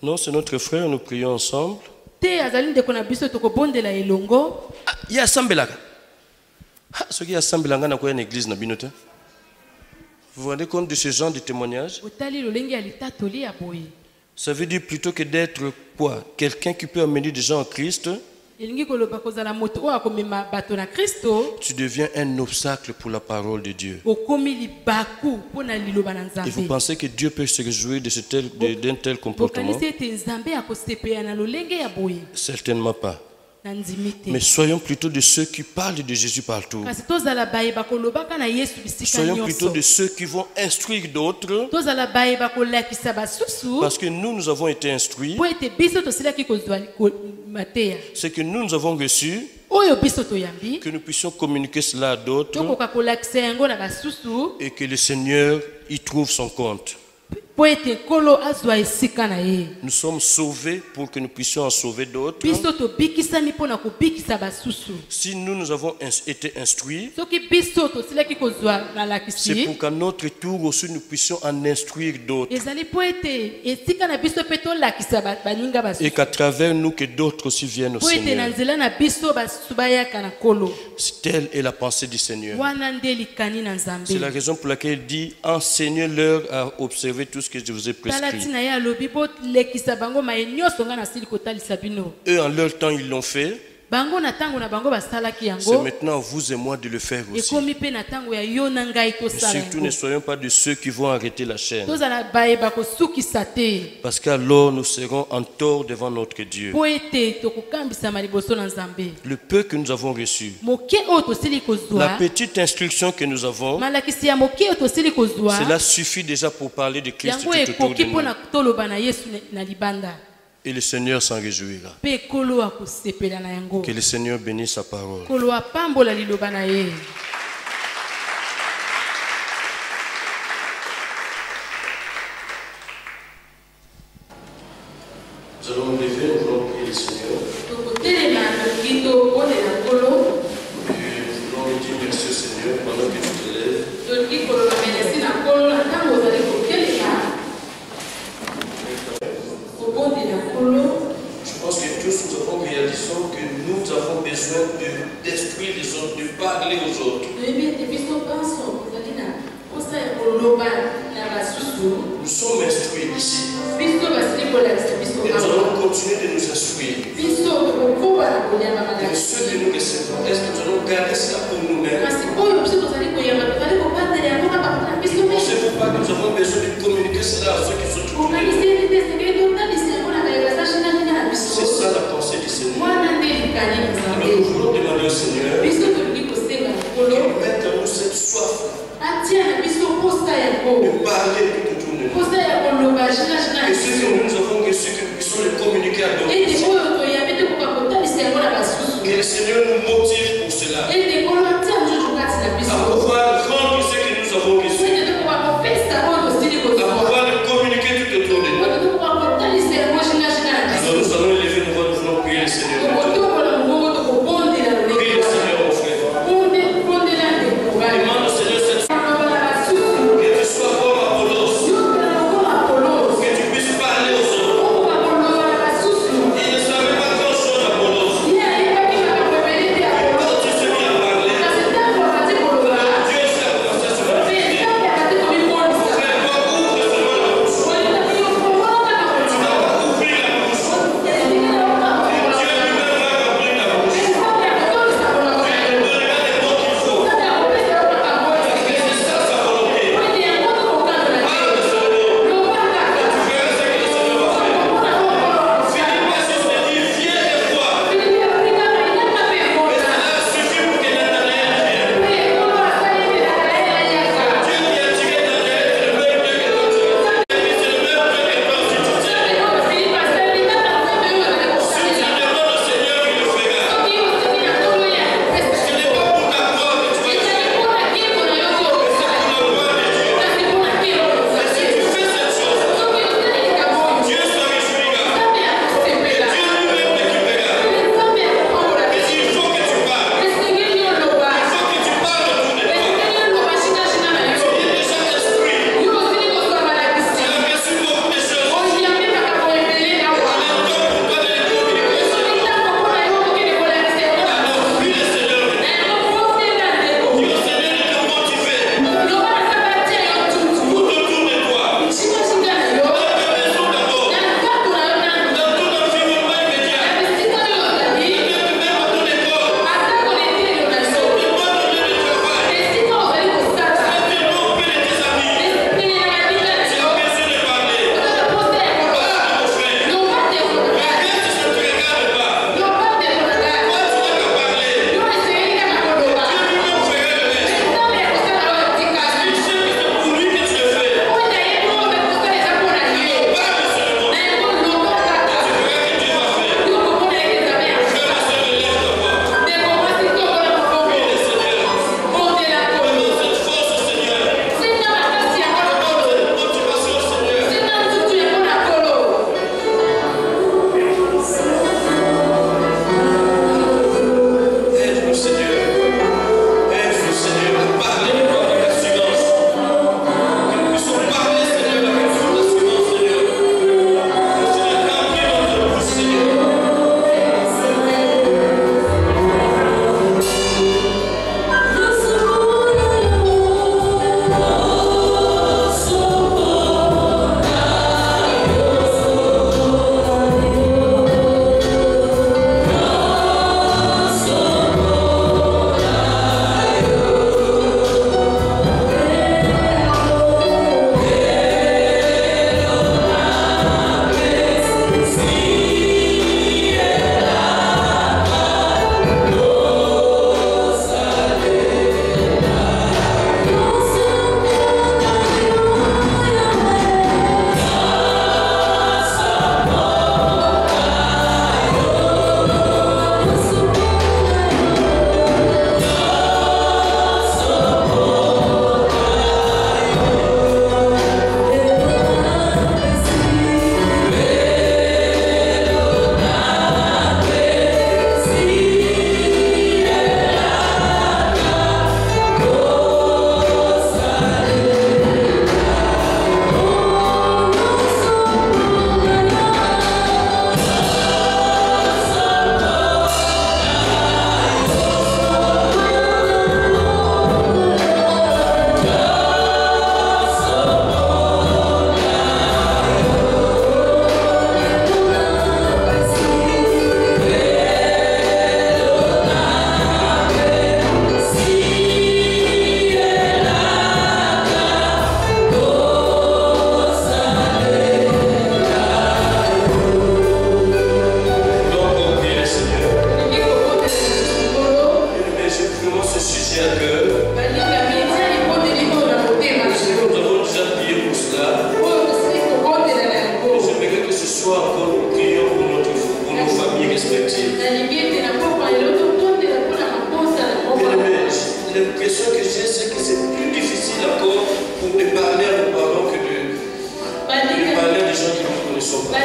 Non, c'est notre frère, nous prions ensemble. Te azali ndeko na biso tokobondela elongo. Ah, il y a Sambelaka. Ce qui est Sambelanga n'a quoi une église, Nabinote. Vous vous rendez compte de ce genre de témoignage? Otali lolenge ya litatoli ya boye. Ça veut dire plutôt que d'être quoi? Quelqu'un qui peut amener des gens en Christ, Elingi koloba kozala moto oyo akomema bato na Kristo. tu deviens un obstacle pour la parole de Dieu. Okomi libaku mpona liloba na Et vous Nzambe. pensez que Dieu peut se réjouir d'un tel comportement? Bokanisi ete Nzambe akosepela na lolenge ya boye Certainement pas. na ndimi te. Mais soyons plutôt de ceux qui parlent de Jésus partout. Kasi tozala bayeba kolobaka na Yesu bisika Soyons plutôt nyonso. de ceux qui vont instruire d'autres. Tozala bayeba kolakisa basusu Parce que nous avons été instruits. po ete biso tosilaki kozwa mateya. C'est que nous avons reçu, Oyo biso toyambi que nous puissions communiquer cela à d'autres tokoka kolakisa yango na basusu et que le Seigneur y trouve son compte. po ete nkolo azwa esika na ye. Nous sommes sauvés pour que nous puissions en sauver d'autres. Biso tobikisami mpona kobikisa basusu. Si nous avons été instruits, Soki biso tosilaki kozwa c'est balakisi pour qu'à notre tour aussi nous puissions en instruire d'autres. ezali po ete esika na biso mpe tolakisa baninga Et basusu qu'à travers nous, que d'autres aussi viennent au po ete na Seigneur. nzela na biso basusu bayaka na nkolo. Telle est la pensée du Seigneur. Wana nde likani na C'est la Nzambe. raison pour laquelle il dit, enseignez-leur à observer tout ce que je vous ai Tala prescrit. ntina ye alobi bolekisa bango maye nyonso nga nasili kotalisa bino. Eux, en leur temps, ils l'ont fait. Bango na ntango na bango basalaki C'est yango. maintenant à vous et moi de le faire aussi. Ekomi mpe na ntango ya yo na ngai Et tosala surtout, ne yango. soyons pas de ceux qui vont arrêter la chaîne. Tozala bayeba kosukisa te Parce qu'alors, nous serons en tort devant notre Dieu. po ete tokokambisama liboso na Nzambe. Le peu que nous avons reçu, Moke oyo tosili la kozwa petite instruction que nous avons, malakisi ya moke oyo tosili kozwa cela suffit déjà pour parler de Christ yango tout autour de ekoki mpo nous. na toloba na Yesu na libanda Et le Seigneur s'en réjouira. mpe ekolo akosepela na yango. Que le Seigneur bénisse sa parole. Kolo apambola liloba na ye. Nous allons nous lever, nous allons prier le Seigneur. Tokotelema tokoki tobondela nkolo Et nous allons dire merci au Seigneur pendant que tu te lèves. tokoki koloba melesi na nkolo na ntango ozali kotelema kobondela nkolo. Je pense que tous nous avons réalisé que nous avons besoin d'instruire les autres, de parler aux autres. Toyebi ete biso banso ezali na posa ya koloba na basusu. Nous sommes instruits ici. Biso basili kolakisa biso Et nous awa. allons continuer de nous instruire. Biso cela à ceux qui sont autour de nous. C'est ça la pensée du Seigneur. Alors nous voulons demander au Seigneur de mettre en nous cette soif de parler tout autour de nous. Et ceux que nous avons reçus, qui sont les communicateurs. Que le Seigneur nous motive pour cela. À pouvoir rendre ce que nous avons reçu. À pouvoir le communiquer tout autour de nous. Alors nous allons élever nos voix, nous voulons prier le Seigneur. Prie le Seigneur, mon frère. Demande au Seigneur cette que tu sois comme Apollos. Que tu puisses parler sont pas.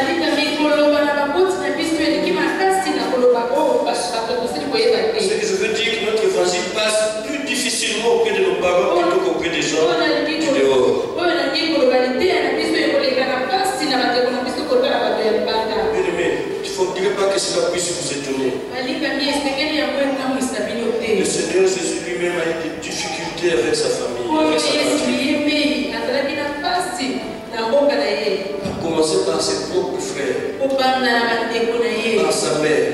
Ce que je veux dire, que notre évangile passe plus difficilement auprès de nos parents plutôt qu'auprès des gens du dehors. Bien-aimé, il ne faudrait pas que cela puisse vous étonner. Le Seigneur Jésus lui-même a eu des difficultés avec sa famille, avec sa patrie. A commencer par ses propres frères, par sa mère.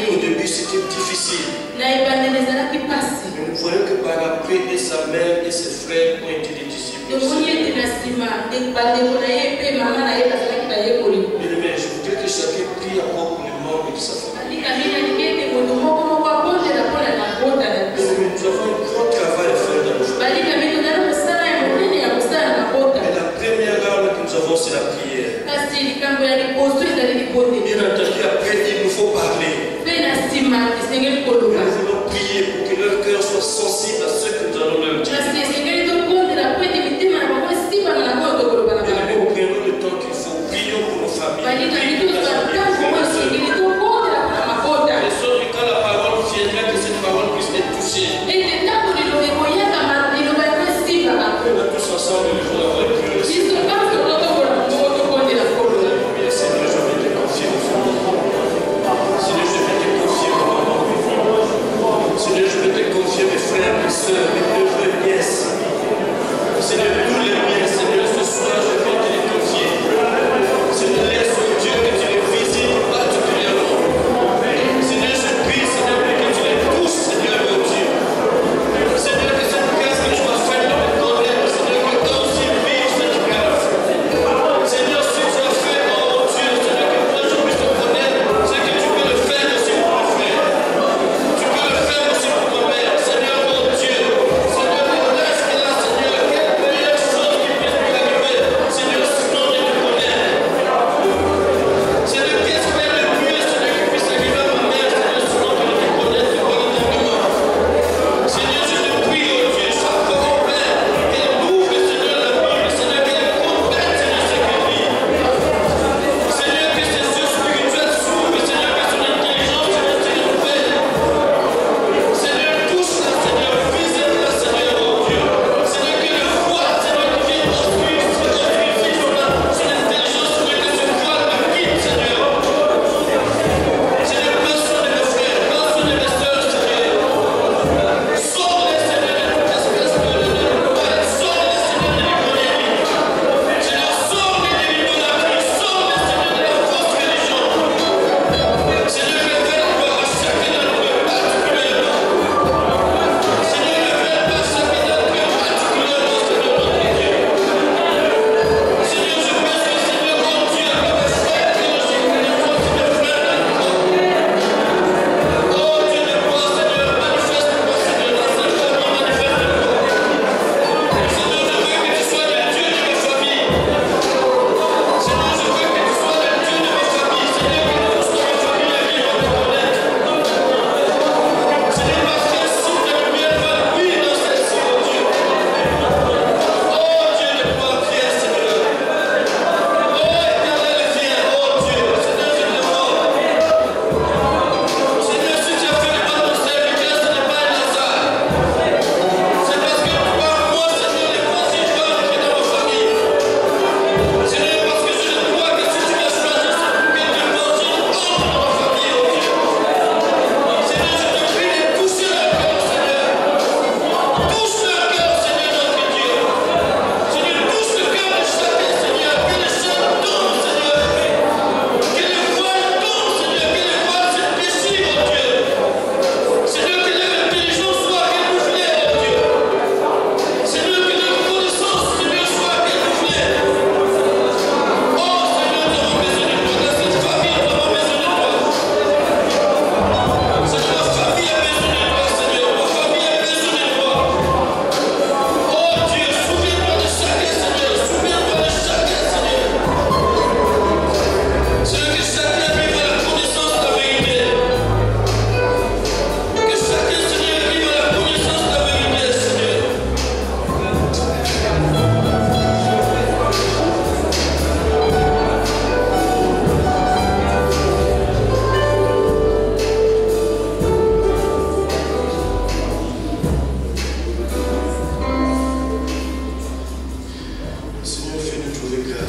Au début, c'était difficile. Mais nous voyons que par après, et sa mère et ses frères ont été des disciples. Mais je voudrais que chacun prie encore pour les membres de sa famille. Nous avons un grand travail à faire dans nos familles. Et la première arme que nous avons, c'est la prière. Bien entendu, après, il nous faut parler. Nous voulons prier pour que leur cœur soit sensible à ce que nous allons leur dire. Nous prenons le temps qu'il faut. Prions pour nos familles. Et sauf que quand la parole viendra, que cette parole puisse les toucher. On a tous ensemble, nous voulons avoir une prière. Seigneur, je vais te confier. Seigneur, je vais te confier.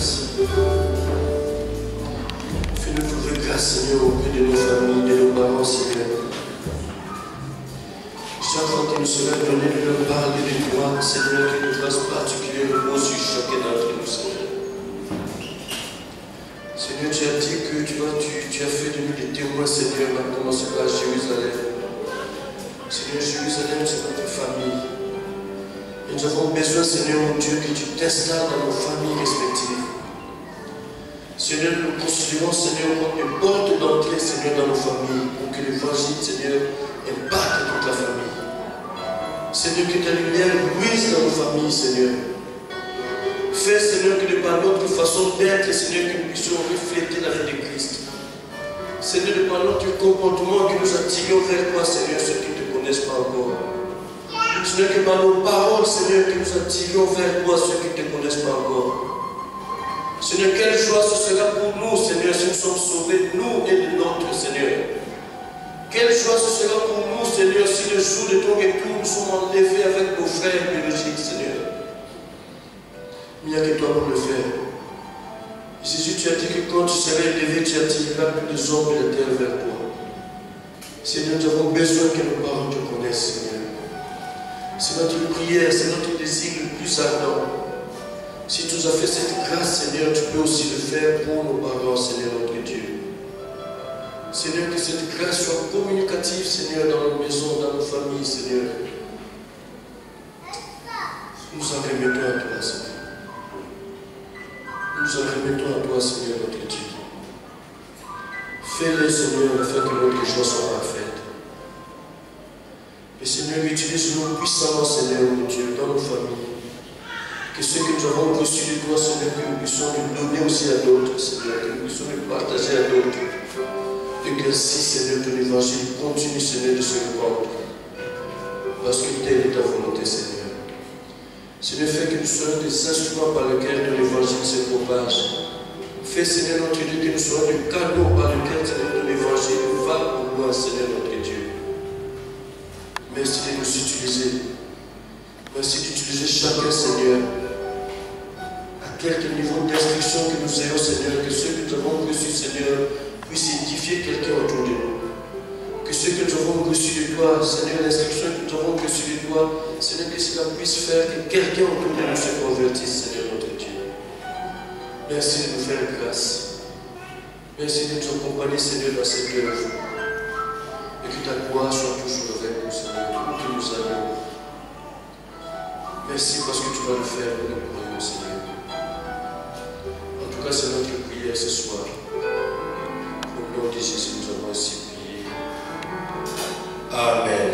grâce. Fais-nous trouver grâce, Seigneur, auprès de nos familles, de nos parents, Seigneur. Chaque fois qu'il nous sera donné de leur parler de toi, Seigneur, qu'il nous fasse particulièrement sur chacun d'entre nous, Seigneur. Seigneur, tu as dit que tu as fait de nous des témoins, Seigneur, on a commencé par Jérusalem. Seigneur, Jérusalem, c'est notre famille. Et nous avons besoin, Seigneur, mon Dieu, que tu t'installes dans nos familles respectives. Seigneur, nous considérons, Seigneur, comme une porte d'entrée, Seigneur, dans nos familles, pour que l'évangile, Seigneur, impacte toute la famille. Seigneur, que ta lumière luise dans nos familles, Seigneur. Fais, Seigneur, que de par notre façon d'être, Seigneur, que nous puissions refléter la vie de Christ. Seigneur, de par notre comportement, que nous attirions vers toi, Seigneur, ceux qui ne te connaissent pas encore. Seigneur, que par nos paroles, Seigneur, que nous attirions vers toi, ceux qui ne te connaissent pas encore. Seigneur, quelle joie ce sera pour nous, Seigneur, si nous sommes sauvés, nous et de notre Seigneur. Quelle joie ce sera pour nous, Seigneur, si le jour de ton retour, nous sommes enlevés avec nos frères biologiques, Seigneur. Il n'y a que toi pour le faire. Jésus, tu as dit que quand tu seras élevé, tu attireras tous les hommes de la terre vers toi. Seigneur, nous avons besoin que nos parents te connaissent, Seigneur. C'est notre prière, c'est notre désir le plus ardent. Si tu nous as fait cette grâce, Seigneur, tu peux aussi le faire pour nos parents, Seigneur, notre Dieu. Seigneur, que cette grâce soit communicative, Seigneur, dans nos maisons, dans nos familles, Seigneur. Nous en remettons à toi, Seigneur. Nous en remettons à toi, Seigneur, notre Dieu. Fais-le, Seigneur, afin que notre joie soit parfaite. Et Seigneur, utilise-nous puissamment, Seigneur, mon Dieu, dans nos familles. Que ce que nous avons reçu de toi, Seigneur, que nous puissions le donner aussi à d'autres, Seigneur, que nous puissions le partager à d'autres. Et qu'ainsi, Seigneur, ton évangile continue, Seigneur, de se répandre. Parce que telle est ta volonté, Seigneur. Seigneur, fais que nous soyons des instruments par lesquels ton évangile se propage. Fais, Seigneur, notre Dieu, que nous soyons des canaux par lesquels, Seigneur, ton évangile va au loin, Seigneur, notre Dieu. Merci de nous utiliser. Merci d'utiliser chacun, Seigneur, à quelque niveau d'instruction que nous ayons, Seigneur, que ceux que nous avons reçus, Seigneur, puissent édifier quelqu'un autour de nous. Que ce que nous avons reçu de toi, Seigneur, l'instruction que nous avons reçue de toi, Seigneur, que cela puisse faire que quelqu'un autour de nous se convertisse, Seigneur, notre Dieu. Merci de nous faire grâce. Merci de nous accompagner, Seigneur, dans cette œuvre. Et que ta gloire soit toujours avec nous, Seigneur, où que nous allons. Merci parce que tu vas le faire pour nous croyons, Seigneur. En tout cas, c'est notre prière ce soir. Au nom de Jésus, nous avons ainsi prié. Amen.